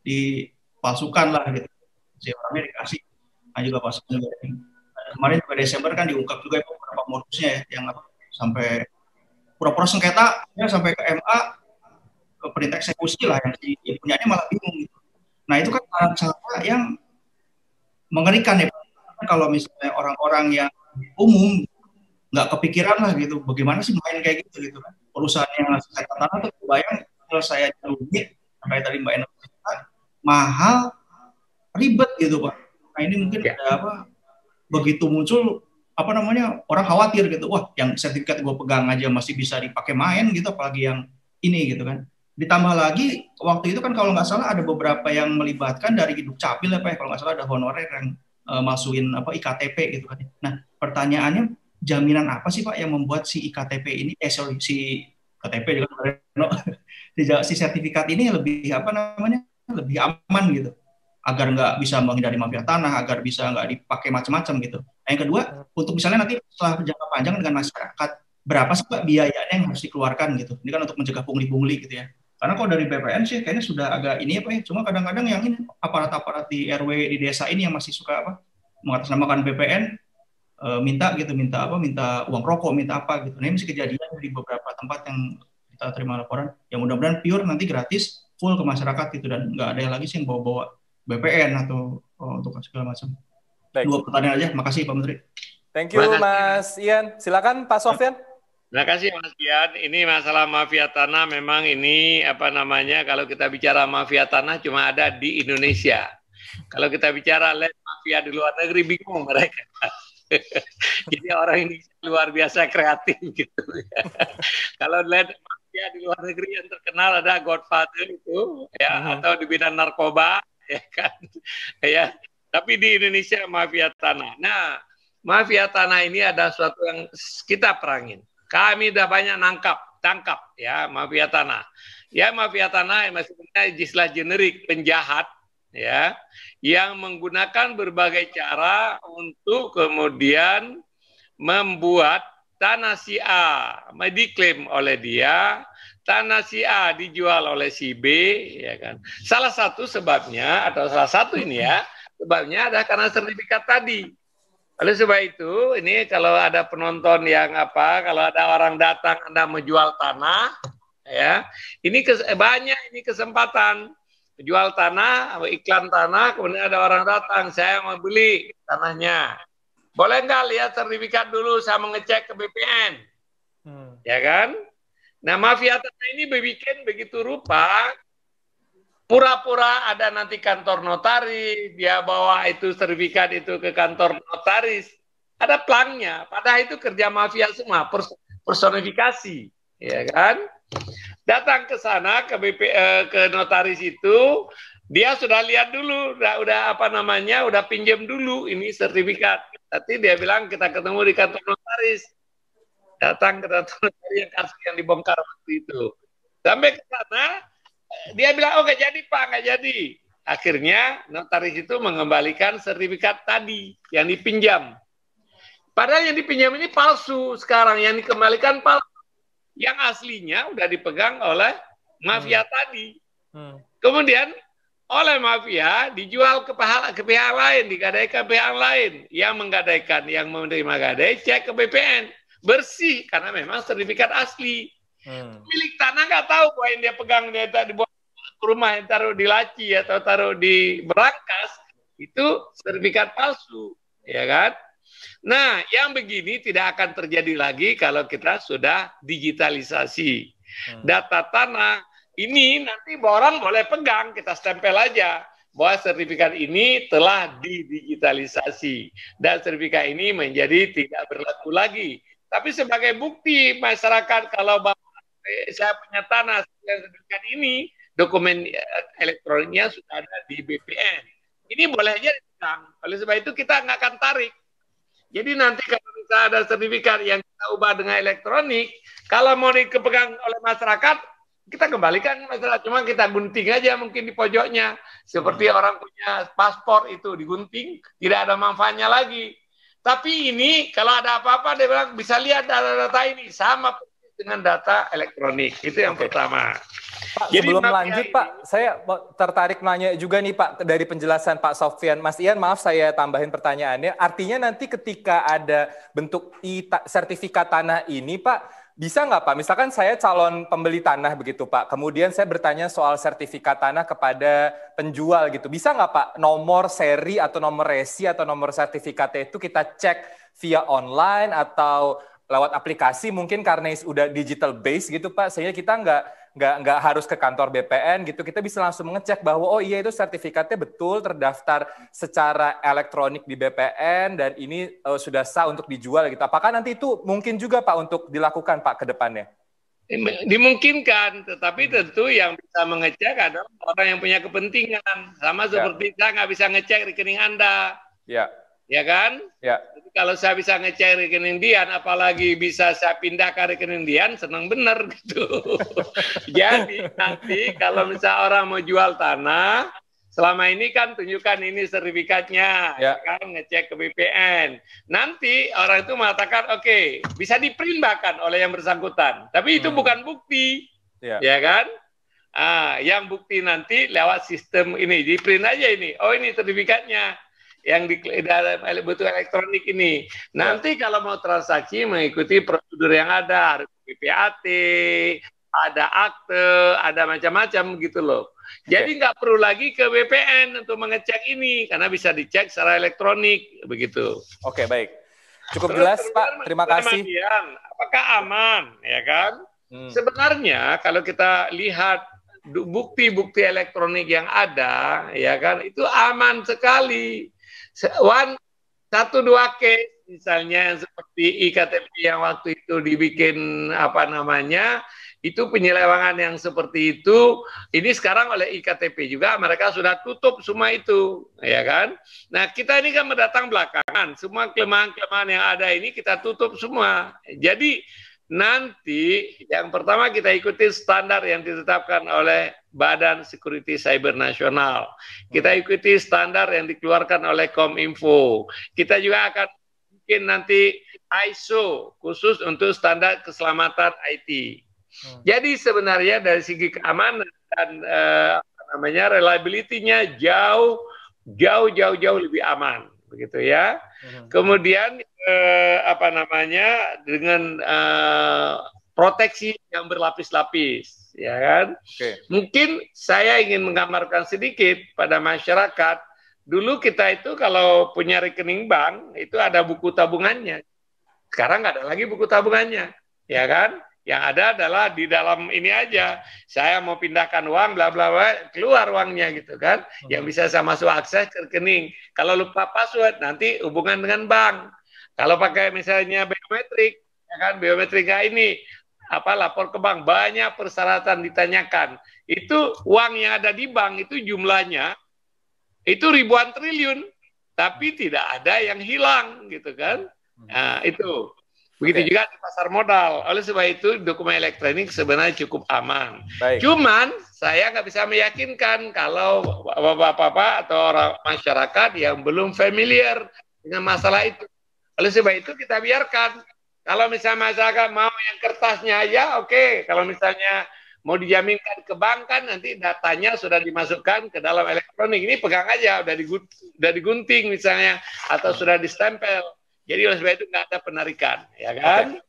dipalsukan lah gitu. Si orangnya dikasih. Nah juga pas juga kemarin juga Desember kan diungkap juga beberapa modusnya ya, yang sampai pura-pura sengketa ya, sampai ke MA, ke perintah eksekusi lah, yang si punyanya malah bingung gitu. Nah itu kan cara yang mengerikan ya, kalau misalnya orang-orang yang umum nggak kepikiran lah gitu, bagaimana sih main kayak gitu kan. Perusahaan yang saya katakan tuh kebayang kalau saya rugi, sampai tadi Mbak Eno mahal, ribet gitu Pak. Nah ini mungkin ada begitu muncul orang khawatir gitu, wah yang sertifikat gue pegang aja masih bisa dipakai main gitu, apalagi yang ini gitu kan. Ditambah lagi waktu itu kan kalau nggak salah ada beberapa yang melibatkan dari Dukcapil ya Pak, kalau nggak salah ada honorer yang masukin IKTP gitu kan. Nah pertanyaannya, jaminan apa sih Pak yang membuat si IKTP ini si KTP juga si sertifikat ini lebih lebih aman gitu, agar nggak bisa menghindari mafia tanah, agar bisa nggak dipakai macam-macam gitu. Nah, yang kedua, untuk misalnya nanti setelah jangka panjang dengan masyarakat, berapa sih Pak biayanya yang harus dikeluarkan gitu? Ini kan untuk mencegah pungli-pungli gitu ya. Karena kalau dari BPN sih kayaknya sudah agak ini ya Pak ya, cuma kadang-kadang yang ini aparat-aparat di RW di desa ini yang masih suka mengatasnamakan BPN, minta uang rokok, minta apa gitu. Nah, ini masih kejadian di beberapa tempat yang kita terima laporan. Yang mudah-mudahan pure nanti gratis, full ke masyarakat gitu, dan nggak ada lagi sih yang bawa-bawa BPN atau untuk segala macam. Baik. 2 pertanyaan aja. Makasih Pak Menteri. Thank you Mas Ian. Silakan Pak Sofyan. Terima kasih Mas Ian. Ini masalah mafia tanah memang ini kalau kita bicara mafia tanah cuma ada di Indonesia. Kalau kita bicara land mafia di luar negeri bingung mereka. Jadi orang ini luar biasa kreatif gitu. Kalau land mafia di luar negeri yang terkenal ada Godfather itu ya, atau di bidang narkoba ya kan, ya Tapi di Indonesia mafia tanah. Nah, mafia tanah ini ada suatu yang kita perangin. Kami udah banyak tangkap ya mafia tanah. Ya mafia tanah maksudnya istilah generik penjahat ya yang menggunakan berbagai cara untuk kemudian membuat tanah si A diklaim oleh dia, tanah si A dijual oleh si B, ya kan. Salah satu sebabnya atau salah satu ini ya sebabnya adalah karena sertifikat tadi. Oleh sebab itu, ini kalau ada penonton yang kalau ada orang datang Anda menjual tanah, ya, ini banyak ini kesempatan jual tanah, iklan tanah, kemudian ada orang datang, saya mau beli tanahnya. Boleh nggak lihat sertifikat dulu, saya mengecek ke BPN, ya kan? Nah, mafia tanah ini bikin begitu rupa, pura-pura ada nanti kantor notaris, dia bawa itu sertifikat itu ke kantor notaris, ada plangnya, padahal itu kerja mafia semua, personifikasi, ya kan? Datang ke sana ke notaris itu, dia sudah lihat dulu, udah pinjam dulu ini sertifikat. Nanti dia bilang kita ketemu di kantor notaris. Datang ke kantor notaris yang kasus yang dibongkar waktu itu. Sampai ke sana, dia bilang, oh nggak jadi Pak, nggak jadi. Akhirnya notaris itu mengembalikan sertifikat tadi yang dipinjam. Padahal yang dipinjam ini palsu sekarang, yang dikembalikan palsu. Yang aslinya udah dipegang oleh mafia tadi. Kemudian oleh mafia dijual ke pihak lain, digadaikan pihak lain. Yang menggadaikan, yang menerima gadai, cek ke BPN. Bersih, karena memang sertifikat asli. Milik tanah nggak tahu bahwa yang dia pegang, dia dibawa ke rumah, yang taruh di laci atau taruh di berangkas, itu sertifikat palsu. Ya kan? Nah, yang begini tidak akan terjadi lagi kalau kita sudah digitalisasi. Data tanah, ini nanti orang boleh pegang, kita stempel aja bahwa sertifikat ini telah didigitalisasi dan sertifikat ini menjadi tidak berlaku lagi. Tapi sebagai bukti masyarakat kalau saya punya tanah sertifikat ini, dokumen elektroniknya sudah ada di BPN. Ini boleh aja dipegang. Oleh sebab itu kita nggak akan tarik. Jadi nanti kalau bisa ada sertifikat yang kita ubah dengan elektronik, kalau mau dipegang oleh masyarakat, kita kembalikan masyarakat. Cuma kita gunting aja mungkin di pojoknya. Seperti orang punya paspor itu digunting, tidak ada manfaatnya lagi. Tapi ini kalau ada apa-apa dia bilang bisa lihat data-data ini sama dengan data elektronik. Itu yang pertama. Pak, sebelum lanjut Pak, saya tertarik nanya juga nih Pak, dari penjelasan Pak Sofyan. Mas Ian, maaf saya tambahin pertanyaannya. Artinya nanti ketika ada bentuk sertifikat tanah ini Pak, bisa nggak Pak? Misalkan saya calon pembeli tanah begitu Pak, kemudian saya bertanya soal sertifikat tanah kepada penjual gitu. Bisa nggak Pak nomor seri atau nomor resi atau nomor sertifikatnya itu kita cek via online atau lewat aplikasi mungkin karena udah digital base gitu Pak, sehingga kita nggak harus ke kantor BPN gitu, kita bisa langsung mengecek bahwa oh iya itu sertifikatnya betul terdaftar secara elektronik di BPN dan ini sudah sah untuk dijual gitu. Apakah nanti itu mungkin juga Pak untuk dilakukan Pak ke depannya? Dimungkinkan, tetapi tentu yang bisa mengecek adalah orang yang punya kepentingan. Sama seperti saya nggak bisa ngecek rekening Anda. Ya. Ya kan? Ya. Jadi kalau saya bisa ngecek rekening Dian, apalagi bisa saya pindah ke rekening Dian, senang bener gitu. Jadi nanti kalau misalnya orang mau jual tanah, selama ini kan tunjukkan ini sertifikatnya, ya kan, ngecek ke BPN. Nanti orang itu mengatakan, oke, bisa di-print bahkan oleh yang bersangkutan. Tapi itu bukan bukti, ya kan? Yang bukti nanti lewat sistem ini, di-print aja ini. Oh ini sertifikatnya. Yang di dalam bentuk elektronik ini. Nanti kalau mau transaksi mengikuti prosedur yang ada PPAT, ada akte, ada macam-macam gitu loh. Jadi nggak perlu lagi ke BPN untuk mengecek ini karena bisa dicek secara elektronik begitu. Oke, baik. Cukup jelas Pak, terima kasih. Apakah aman, ya kan? Sebenarnya kalau kita lihat bukti-bukti elektronik yang ada, ya kan, itu aman sekali. Satu dua case misalnya seperti iktp yang waktu itu dibikin Itu penyelewengan yang seperti itu, ini sekarang oleh IKTP juga mereka sudah tutup semua itu, ya kan? Nah, kita ini kan mendatang belakangan, semua kelemahan-kelemahan yang ada ini kita tutup semua. Jadi nanti yang pertama kita ikuti standar yang ditetapkan oleh Badan Security Cyber Nasional. Kita ikuti standar yang dikeluarkan oleh Kominfo. Kita juga akan mungkin nanti ISO khusus untuk standar keselamatan IT. Jadi sebenarnya dari segi keamanan dan reliability-nya jauh lebih aman, begitu ya. Kemudian dengan proteksi yang berlapis-lapis, ya kan. Mungkin saya ingin menggambarkan sedikit pada masyarakat. Dulu kita itu kalau punya rekening bank itu ada buku tabungannya. Sekarang nggak ada lagi buku tabungannya, ya kan? Yang ada adalah di dalam ini aja. Saya mau pindahkan uang, bla bla bla, keluar uangnya gitu kan. Yang bisa saya masuk akses ke rekening. Kalau lupa password, nanti hubungan dengan bank. Kalau pakai misalnya biometrik, ya kan, biometrik ini lapor ke bank, banyak persyaratan ditanyakan. Itu uang yang ada di bank itu jumlahnya itu ribuan triliun, tapi tidak ada yang hilang gitu kan. Nah, itu. Begitu juga di pasar modal. Oleh sebab itu dokumen elektronik sebenarnya cukup aman. Cuman saya nggak bisa meyakinkan kalau bapak-bapak atau orang masyarakat yang belum familiar dengan masalah itu. Oleh sebab itu kita biarkan. Kalau misalnya masyarakat mau yang kertasnya aja, oke. Kalau misalnya mau dijaminkan ke bank kan nanti datanya sudah dimasukkan ke dalam elektronik. Ini pegang aja, udah digunting misalnya atau sudah distempel. Jadi oleh sebab itu nggak ada penarikan, ya kan?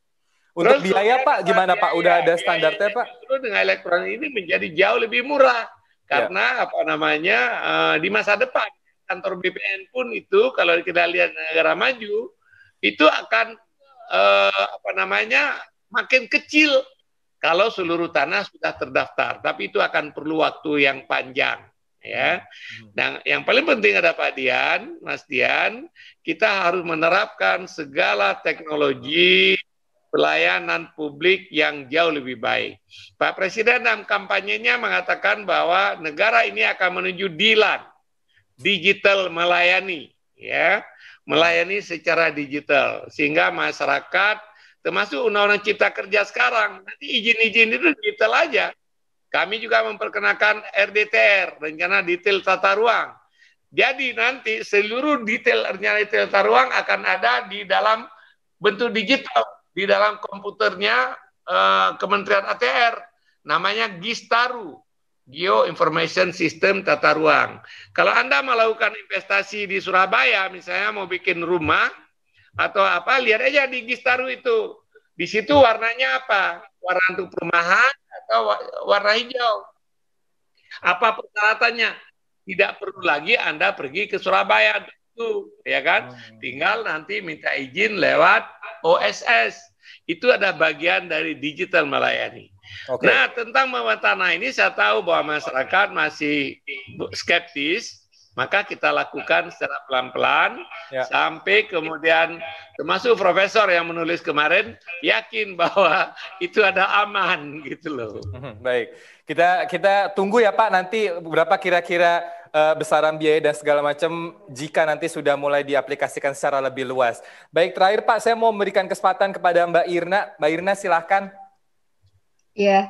Untuk biaya Pak, gimana Pak? Udah ada standarnya Pak? Itu dengan elektronik ini menjadi jauh lebih murah karena di masa depan kantor BPN pun itu kalau kita lihat negara maju itu akan makin kecil kalau seluruh tanah sudah terdaftar, tapi itu akan perlu waktu yang panjang. Ya, dan yang paling penting ada Pak Dian, Mas Dian, kita harus menerapkan segala teknologi pelayanan publik yang jauh lebih baik. Pak Presiden dalam kampanyenya mengatakan bahwa negara ini akan menuju DILAN, digital melayani, ya, melayani secara digital, sehingga masyarakat, termasuk Undang-Undang Cipta Kerja sekarang, nanti izin-izin itu digital aja. Kami juga memperkenalkan RDTR, rencana detail tata ruang. Jadi nanti seluruh detail rencana detail tata ruang akan ada di dalam bentuk digital, di dalam komputernya Kementerian ATR. Namanya GISTARU, Geo Information System Tata Ruang. Kalau Anda melakukan investasi di Surabaya, misalnya mau bikin rumah atau apa, lihat aja di GISTARU itu. Di situ warnanya apa? Warna untuk perumahan atau warna hijau. Apa persyaratannya? Tidak perlu lagi Anda pergi ke Surabaya itu, ya kan? Tinggal nanti minta izin lewat OSS. Itu ada bagian dari digital melayani. Nah, tentang mewah tanah ini saya tahu bahwa masyarakat masih skeptis. Maka kita lakukan secara pelan-pelan sampai kemudian termasuk profesor yang menulis kemarin yakin bahwa itu ada aman gitu loh. Baik, kita tunggu ya Pak nanti berapa kira-kira besaran biaya dan segala macam jika nanti sudah mulai diaplikasikan secara lebih luas. Baik, terakhir Pak saya mau memberikan kesempatan kepada Mbak Irna. Mbak Irna silahkan. Iya,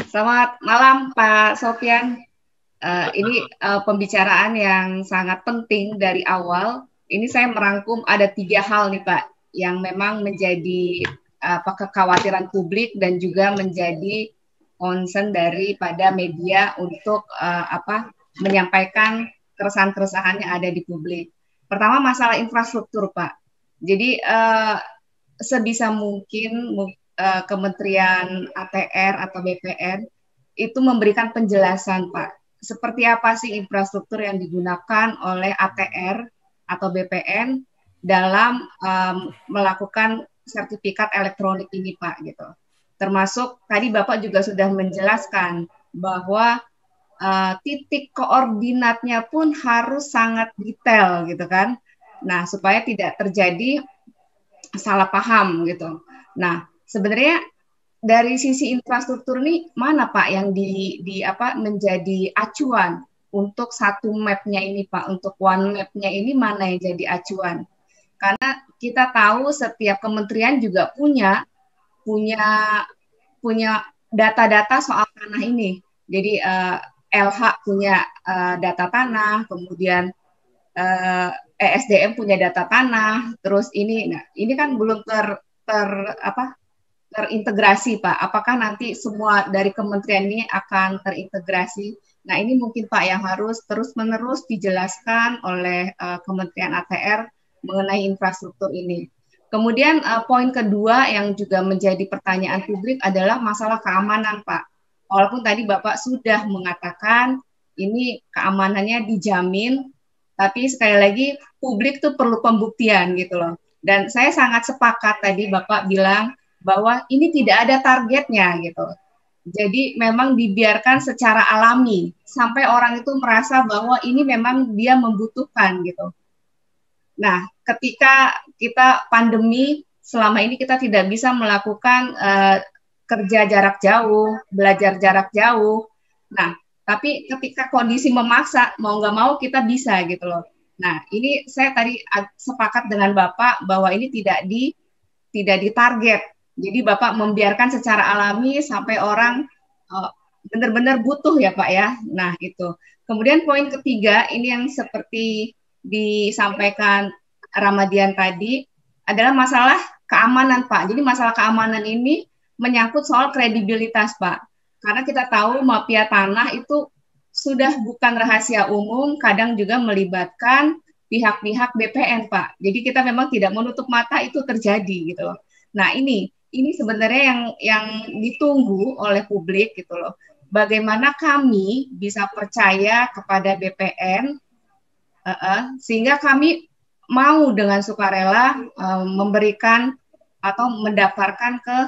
selamat malam Pak Sofyan. Ini pembicaraan yang sangat penting dari awal. Ini saya merangkum ada 3 hal nih Pak, yang memang menjadi kekhawatiran publik dan juga menjadi concern daripada media untuk menyampaikan keresahan-keresahan yang ada di publik. Pertama masalah infrastruktur Pak. Jadi sebisa mungkin Kementerian ATR atau BPN itu memberikan penjelasan Pak. Seperti apa sih infrastruktur yang digunakan oleh ATR atau BPN dalam melakukan sertifikat elektronik ini Pak gitu. Termasuk tadi Bapak juga sudah menjelaskan bahwa titik koordinatnya pun harus sangat detail gitu kan. Nah, supaya tidak terjadi salah paham gitu. Nah, sebenarnya dari sisi infrastruktur nih mana Pak yang di apa menjadi acuan untuk satu map-nya ini Pak, untuk one map-nya ini mana yang jadi acuan? Karena kita tahu setiap kementerian juga punya punya data-data soal tanah ini. Jadi LH punya data tanah, kemudian ESDM punya data tanah, terus nah ini kan belum terintegrasi Pak. Apakah nanti semua dari kementerian ini akan terintegrasi? Nah ini mungkin Pak yang harus terus-menerus dijelaskan oleh Kementerian ATR mengenai infrastruktur ini. Kemudian poin kedua yang juga menjadi pertanyaan publik adalah masalah keamanan Pak. Walaupun tadi Bapak sudah mengatakan ini keamanannya dijamin, tapi sekali lagi publik tuh perlu pembuktian gitu loh. Dan saya sangat sepakat tadi Bapak bilang bahwa ini tidak ada targetnya gitu. Jadi memang dibiarkan secara alami sampai orang itu merasa bahwa ini memang dia membutuhkan gitu. Nah, ketika kita pandemi selama ini kita tidak bisa melakukan kerja jarak jauh, belajar jarak jauh. Nah, tapi ketika kondisi memaksa, mau nggak mau kita bisa gitu loh. Nah, ini saya tadi sepakat dengan Bapak bahwa ini tidak ditarget. Jadi Bapak membiarkan secara alami sampai orang benar-benar butuh ya Pak ya. Nah, itu. Kemudian poin ketiga, ini yang seperti disampaikan Ramadian tadi, adalah masalah keamanan Pak. Jadi masalah keamanan ini menyangkut soal kredibilitas Pak. Karena kita tahu mafia tanah itu sudah bukan rahasia umum, kadang juga melibatkan pihak-pihak BPN Pak. Jadi kita memang tidak menutup mata itu terjadi gitu loh. Nah ini sebenarnya yang ditunggu oleh publik gitu loh. Bagaimana kami bisa percaya kepada BPN sehingga kami mau dengan sukarela memberikan atau mendaftarkan ke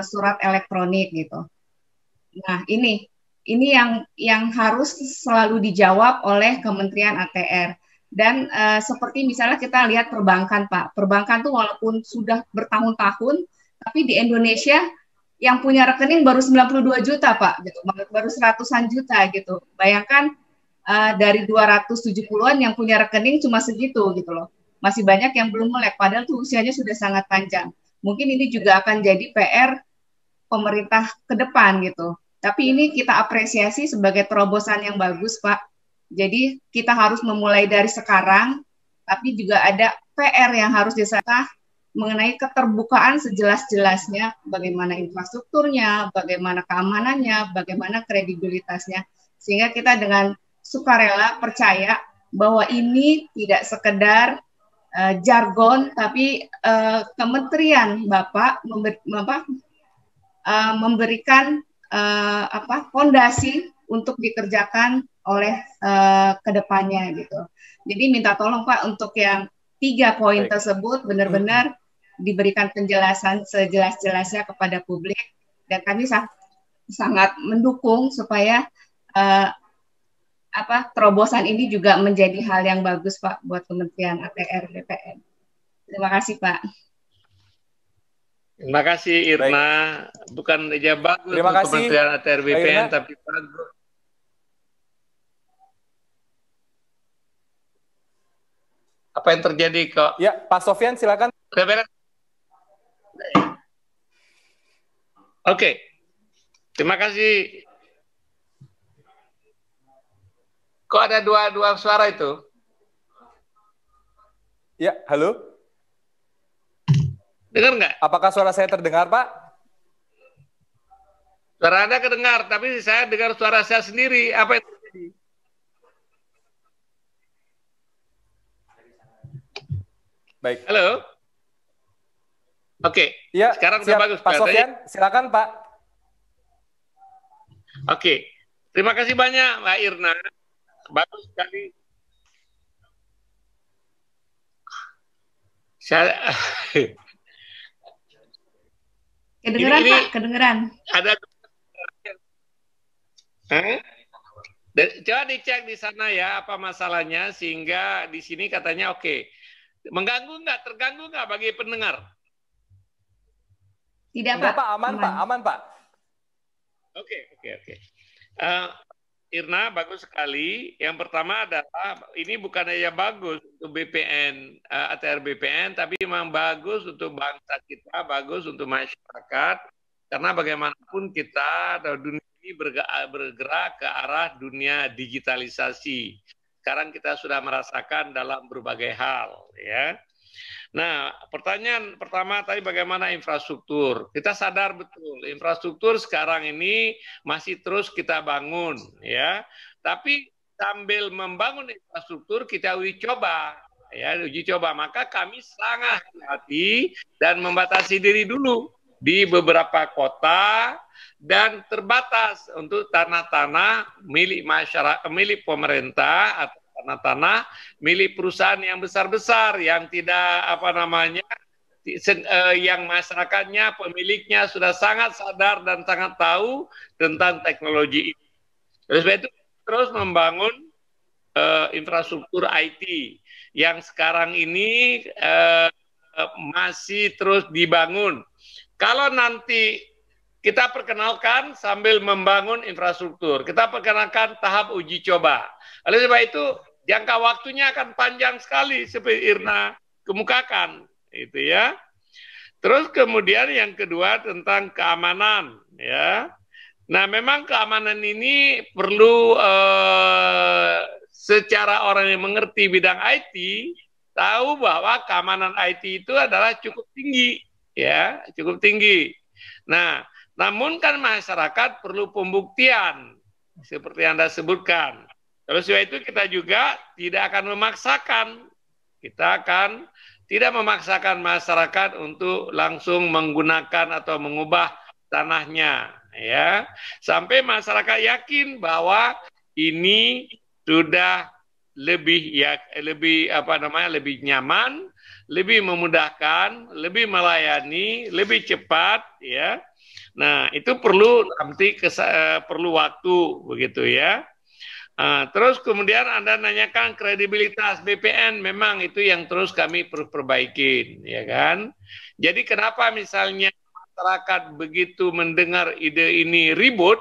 surat elektronik gitu. Nah ini yang harus selalu dijawab oleh Kementerian ATR. Dan seperti misalnya kita lihat perbankan Pak, perbankan tuh walaupun sudah bertahun-tahun, tapi di Indonesia yang punya rekening baru 92 juta Pak, gitu, baru seratusan juta gitu. Bayangkan dari 270-an yang punya rekening cuma segitu gitu loh. Masih banyak yang belum melek, padahal tuh usianya sudah sangat panjang. Mungkin ini juga akan jadi PR pemerintah ke depan gitu. Tapi ini kita apresiasi sebagai terobosan yang bagus Pak. Jadi kita harus memulai dari sekarang, tapi juga ada PR yang harus disertai mengenai keterbukaan sejelas-jelasnya, bagaimana infrastrukturnya, bagaimana keamanannya, bagaimana kredibilitasnya. Sehingga kita dengan sukarela percaya bahwa ini tidak sekedar jargon, tapi Kementerian Bapak memberikan fondasi untuk dikerjakan oleh kedepannya gitu. Jadi minta tolong Pak untuk yang 3 poin tersebut benar-benar diberikan penjelasan sejelas-jelasnya kepada publik, dan kami sangat mendukung supaya terobosan ini juga menjadi hal yang bagus Pak buat Kementerian ATR BPN. Terima kasih Pak. Terima kasih Irna. Baik. Bukan aja bagus Terima kasih Kementerian ATR BPN, tapi bagus. Apa yang terjadi kok? Ya, Pak Sofyan silakan. Oke. Terima kasih. Kok ada dua suara itu? Ya, halo. Dengar nggak? Apakah suara saya terdengar, Pak? Suara Anda kedengar, tapi saya dengar suara saya sendiri. Apa yang terjadi? Baik. Halo? Oke. Ya, sekarang siap. sudah bagus. Pak Sofyan, silakan, Pak. Oke. Terima kasih banyak, Mbak Irna. Bagus sekali. Kedengeran Pak, kedengeran. Ada. Coba dicek di sana ya apa masalahnya, sehingga di sini katanya oke. Mengganggu nggak, terganggu nggak bagi pendengar? Tidak, Enggak, Pak. Pak, aman, Pak, aman, Pak. Oke. Irna, bagus sekali. Yang pertama adalah ini bukan hanya bagus untuk BPN, ATR BPN, tapi memang bagus untuk bangsa kita, bagus untuk masyarakat. Karena bagaimanapun kita atau dunia ini bergerak ke arah dunia digitalisasi. Sekarang kita sudah merasakan dalam berbagai hal, ya. Nah, pertanyaan pertama tadi bagaimana infrastruktur? Kita sadar betul, infrastruktur sekarang ini masih terus kita bangun, ya. Tapi sambil membangun infrastruktur kita uji coba, ya, uji coba. Maka kami sangat hati dan membatasi diri dulu di beberapa kota dan terbatas untuk tanah-tanah milik masyarakat, milik pemerintah atau tanah-tanah milik perusahaan yang besar-besar yang tidak yang masyarakatnya, pemiliknya sudah sangat sadar dan sangat tahu tentang teknologi ini. Oleh sebab itu terus membangun infrastruktur IT yang sekarang ini masih terus dibangun. Kalau nanti kita perkenalkan sambil membangun infrastruktur, kita perkenalkan tahap uji coba. Oleh sebab itu jangka waktunya akan panjang sekali seperti Irna kemukakan, itu ya. Terus kemudian yang kedua tentang keamanan, ya. Nah, memang keamanan ini perlu secara orang yang mengerti bidang IT tahu bahwa keamanan IT itu adalah cukup tinggi, ya, cukup tinggi. Nah, namun kan masyarakat perlu pembuktian seperti yang Anda sebutkan. Oleh sebab itu kita juga tidak akan memaksakan, kita akan tidak memaksakan masyarakat untuk langsung menggunakan atau mengubah tanahnya, ya, sampai masyarakat yakin bahwa ini sudah lebih lebih nyaman, lebih memudahkan, lebih melayani, lebih cepat, ya. Nah, itu perlu nanti perlu waktu begitu, ya. Terus kemudian Anda nanyakan kredibilitas BPN, memang itu yang terus kami perbaikin, ya kan. Jadi kenapa misalnya masyarakat begitu mendengar ide ini ribut,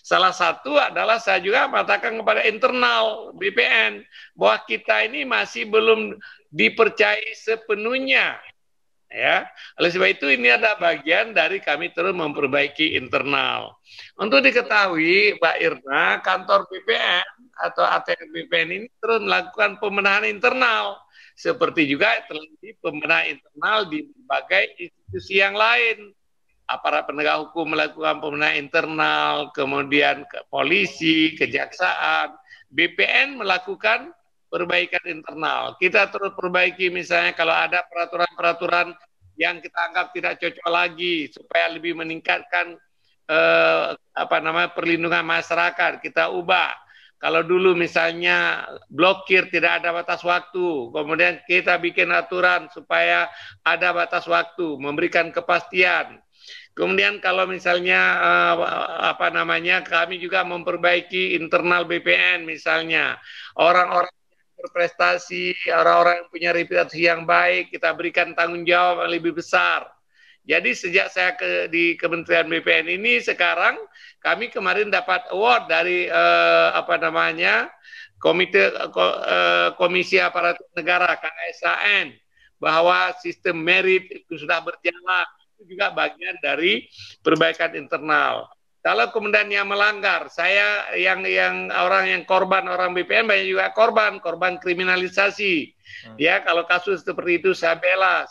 salah satu adalah saya juga mengatakan kepada internal BPN bahwa kita ini masih belum dipercayai sepenuhnya, ya. Oleh sebab itu ini ada bagian dari kami terus memperbaiki internal. Untuk diketahui, Mbak Irna, kantor BPN atau ATR BPN ini terus melakukan pembenahan internal, seperti juga terjadi pembenahan internal di berbagai institusi yang lain. Aparat penegak hukum melakukan pembenahan internal, kemudian polisi, kejaksaan, BPN melakukan perbaikan internal. Kita terus perbaiki, misalnya kalau ada peraturan-peraturan yang kita anggap tidak cocok lagi, supaya lebih meningkatkan perlindungan masyarakat, kita ubah. Kalau dulu misalnya blokir tidak ada batas waktu, kemudian kita bikin aturan supaya ada batas waktu, memberikan kepastian. Kemudian kalau misalnya kami juga memperbaiki internal BPN, misalnya orang-orang berprestasi, orang-orang yang punya reputasi yang baik, kita berikan tanggung jawab yang lebih besar. Jadi sejak saya di Kementerian BPN ini, sekarang kami kemarin dapat award dari Komisi Aparatur Negara KSAN, bahwa sistem merit itu sudah berjalan. Itu juga bagian dari perbaikan internal. Kalau kemudian yang melanggar, saya yang orang yang korban, orang BPN banyak juga korban kriminalisasi. Ya, kalau kasus seperti itu saya bela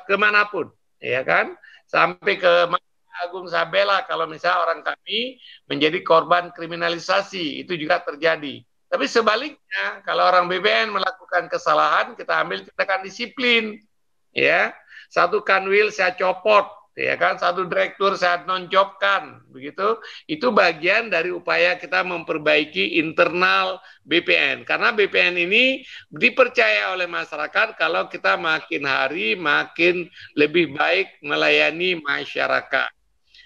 kemanapun, ya kan, sampai ke Agung saya bela kalau misalnya orang kami menjadi korban kriminalisasi, itu juga terjadi. Tapi sebaliknya, kalau orang BPN melakukan kesalahan, kita ambil tindakan disiplin, ya. Satu kanwil saya copot, ya kan, satu direktur saya nonjobkan, begitu. Itu bagian dari upaya kita memperbaiki internal BPN. Karena BPN ini dipercaya oleh masyarakat kalau kita makin hari makin lebih baik melayani masyarakat.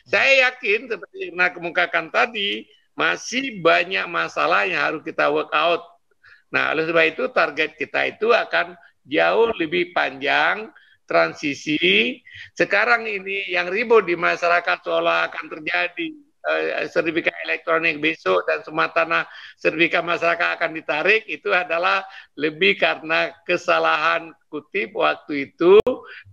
Saya yakin seperti yang kemukakan tadi, masih banyak masalah yang harus kita work out. Nah, oleh sebab itu target kita itu akan jauh lebih panjang transisi. Sekarang ini yang ribut di masyarakat seolah akan terjadi sertifikat elektronik besok dan semua tanah sertifikat masyarakat akan ditarik, itu adalah lebih karena kesalahan kutip waktu itu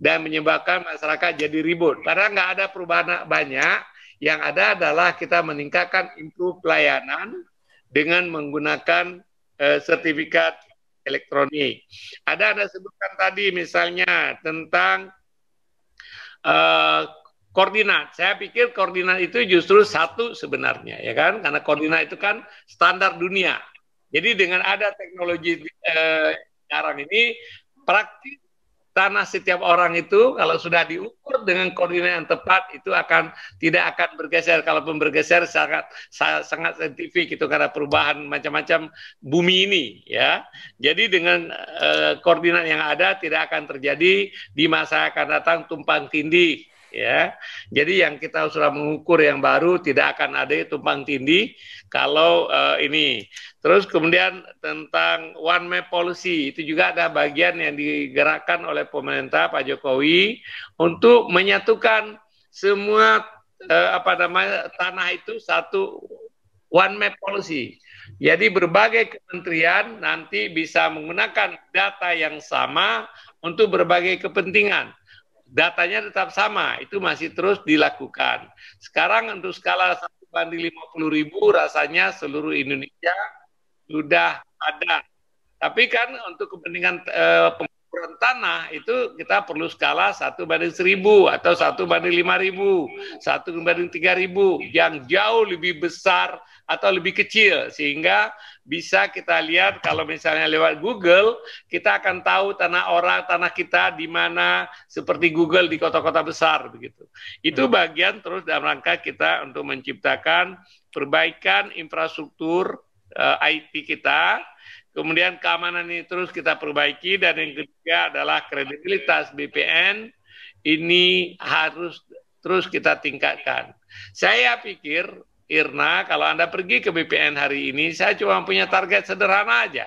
dan menyebabkan masyarakat jadi ribut. Padahal nggak ada perubahan banyak, yang ada adalah kita meningkatkan improve pelayanan dengan menggunakan sertifikat elektronik. Ada Anda sebutkan tadi misalnya tentang koordinat. Saya pikir koordinat itu justru satu sebenarnya, ya kan? Karena koordinat itu kan standar dunia. Jadi dengan ada teknologi sekarang ini, praktis tanah setiap orang itu kalau sudah diukur dengan koordinat yang tepat itu tidak akan bergeser. Kalaupun bergeser sangat saintifik itu karena perubahan macam-macam bumi ini, ya. Jadi dengan koordinat yang ada tidak akan terjadi di masa akan datang tumpang tindih. Ya, jadi yang kita sudah mengukur yang baru tidak akan ada tumpang tindih kalau ini. Terus kemudian tentang one map policy itu juga ada bagian yang digerakkan oleh pemerintah Pak Jokowi untuk menyatukan semua tanah itu satu one map policy. Jadi berbagai kementerian nanti bisa menggunakan data yang sama untuk berbagai kepentingan. Datanya tetap sama, itu masih terus dilakukan. Sekarang untuk skala 1:50.000 rasanya seluruh Indonesia sudah ada. Tapi kan untuk kepentingan pengukuran tanah itu kita perlu skala 1:1000 atau 1:5000, 1:3000 yang jauh lebih besar atau lebih kecil, sehingga bisa kita lihat kalau misalnya lewat Google kita akan tahu tanah kita di mana, seperti Google di kota-kota besar begitu. Itu bagian terus dalam rangka kita untuk menciptakan perbaikan infrastruktur IT kita. Kemudian keamanan ini terus kita perbaiki, dan yang ketiga adalah kredibilitas BPN ini harus terus kita tingkatkan. Saya pikir Irna, kalau Anda pergi ke BPN hari ini, saya cuma punya target sederhana aja.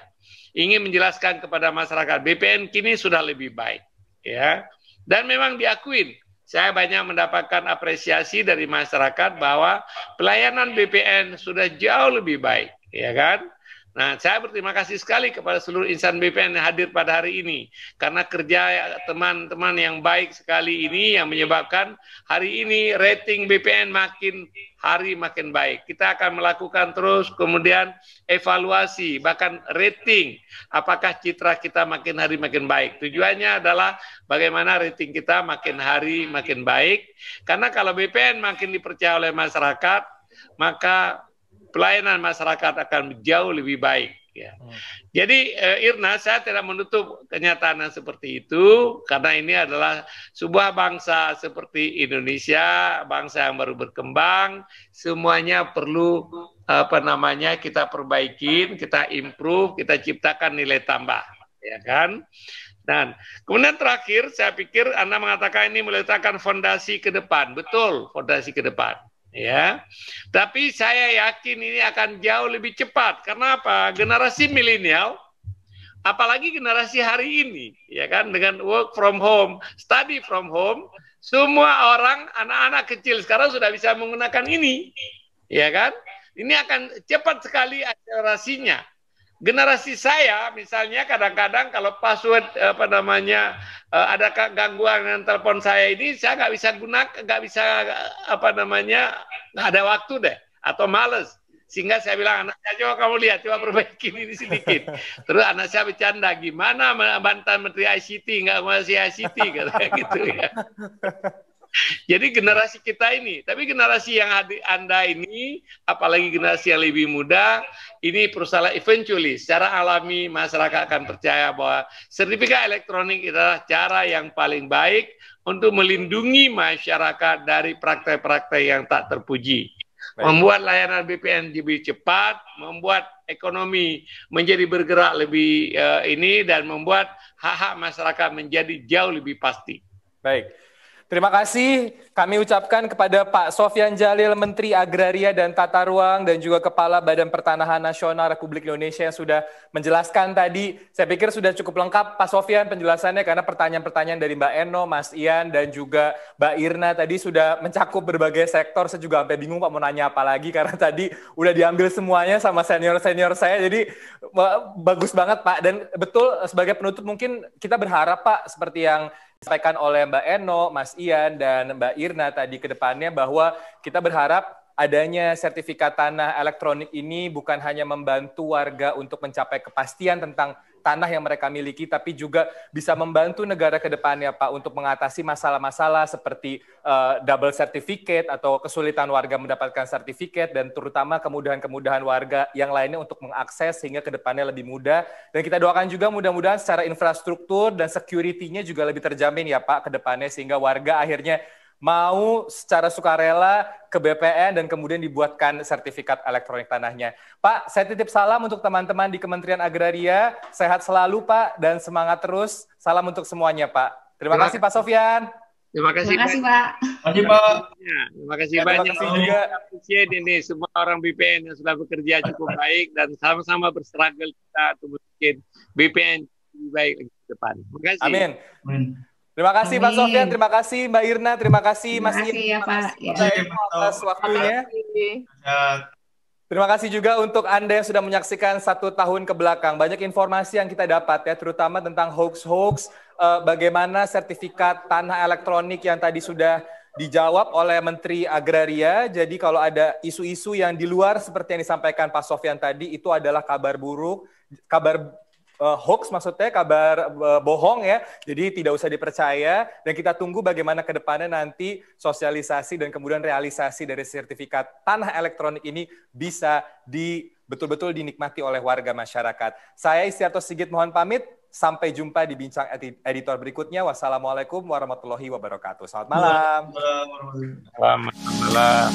Ingin menjelaskan kepada masyarakat, BPN kini sudah lebih baik. Ya. Dan memang diakuin, saya banyak mendapatkan apresiasi dari masyarakat bahwa pelayanan BPN sudah jauh lebih baik. Ya kan? Nah, saya berterima kasih sekali kepada seluruh insan BPN yang hadir pada hari ini. Karena kerja teman-teman yang baik sekali ini yang menyebabkan hari ini rating BPN makin hari makin baik. Kita akan melakukan terus kemudian evaluasi, bahkan rating. Apakah citra kita makin hari makin baik. Tujuannya adalah bagaimana rating kita makin hari makin baik. Karena kalau BPN makin dipercaya oleh masyarakat, maka pelayanan masyarakat akan jauh lebih baik. Ya. Jadi Irna, saya tidak menutup kenyataan seperti itu, karena ini adalah sebuah bangsa seperti Indonesia, bangsa yang baru berkembang, semuanya perlu kita perbaikin, kita improve, kita ciptakan nilai tambah, ya kan? Dan kemudian terakhir, saya pikir Anda mengatakan ini meletakkan fondasi ke depan, betul, fondasi ke depan. Ya, tapi saya yakin ini akan jauh lebih cepat. Karena apa? Generasi milenial, apalagi generasi hari ini, ya kan, dengan work from home, study from home, semua orang, anak-anak kecil sekarang sudah bisa menggunakan ini, ya kan? Ini akan cepat sekali akselerasinya. Generasi saya, misalnya kadang-kadang kalau password ada gangguan dengan telepon saya ini, saya nggak bisa nggak ada waktu deh, atau males. Sehingga saya bilang, anak saya, coba kamu lihat, coba perbaiki ini sedikit. Terus anak saya bercanda, gimana mantan Menteri ICT, nggak masih ICT, katanya gitu ya. Jadi generasi kita ini, tapi generasi yang Anda ini, apalagi generasi yang lebih muda, ini perusahaan eventually, secara alami masyarakat akan percaya bahwa sertifikat elektronik adalah cara yang paling baik untuk melindungi masyarakat dari praktek-praktek yang tak terpuji. Baik. Membuat layanan BPN lebih cepat, membuat ekonomi menjadi bergerak lebih dan membuat hak-hak masyarakat menjadi jauh lebih pasti. Baik. Terima kasih kami ucapkan kepada Pak Sofyan Djalil, Menteri Agraria dan Tata Ruang, dan juga Kepala Badan Pertanahan Nasional Republik Indonesia yang sudah menjelaskan tadi. Saya pikir sudah cukup lengkap Pak Sofyan penjelasannya, karena pertanyaan-pertanyaan dari Mbak Eno, Mas Ian, dan juga Mbak Irna tadi sudah mencakup berbagai sektor. Saya juga sampai bingung Pak mau nanya apa lagi, karena tadi udah diambil semuanya sama senior-senior saya. Jadi bagus banget Pak. Dan betul, sebagai penutup mungkin kita berharap Pak, seperti yang disampaikan oleh Mbak Eno, Mas Ian, dan Mbak Irna tadi ke depannya, bahwa kita berharap adanya sertifikat tanah elektronik ini bukan hanya membantu warga untuk mencapai kepastian tentang tanah yang mereka miliki, tapi juga bisa membantu negara ke depannya Pak untuk mengatasi masalah-masalah seperti double certificate atau kesulitan warga mendapatkan sertifikat, dan terutama kemudahan-kemudahan warga yang lainnya untuk mengakses sehingga ke depannya lebih mudah. Dan kita doakan juga mudah-mudahan secara infrastruktur dan security-nya juga lebih terjamin ya Pak ke depannya, sehingga warga akhirnya mau secara sukarela ke BPN dan kemudian dibuatkan sertifikat elektronik tanahnya. Pak, saya titip salam untuk teman-teman di Kementerian Agraria. Sehat selalu Pak, dan semangat terus. Salam untuk semuanya Pak. Terima kasih Pak Sofyan. Terima kasih Pak. Terima kasih Pak. Terima kasih Ya, banyak. terima kasih juga. Appreciate ini semua orang BPN yang sudah bekerja cukup baik dan sama-sama berstruggle kita untuk bikin BPN lebih baik lagi ke depan. Terima kasih. Amin. Amin. Terima kasih Pak Sofyan, terima kasih Mbak Irna, terima kasih Mas Ian. Terima kasih ya Pak. Atas waktunya. Terima kasih juga untuk Anda yang sudah menyaksikan 1 tahun ke belakang. Banyak informasi yang kita dapat ya, terutama tentang hoax-hoax, bagaimana sertifikat tanah elektronik yang tadi sudah dijawab oleh Menteri Agraria. Jadi kalau ada isu-isu yang di luar seperti yang disampaikan Pak Sofyan tadi, itu adalah kabar buruk, kabar hoax maksudnya, kabar bohong ya, jadi tidak usah dipercaya, dan kita tunggu bagaimana ke depannya nanti sosialisasi dan kemudian realisasi dari sertifikat tanah elektronik ini bisa betul-betul dinikmati oleh warga masyarakat. Saya Istiarto Sigit mohon pamit, sampai jumpa di Bincang Editor berikutnya. Wassalamualaikum warahmatullahi wabarakatuh. Selamat malam. Selamat malam.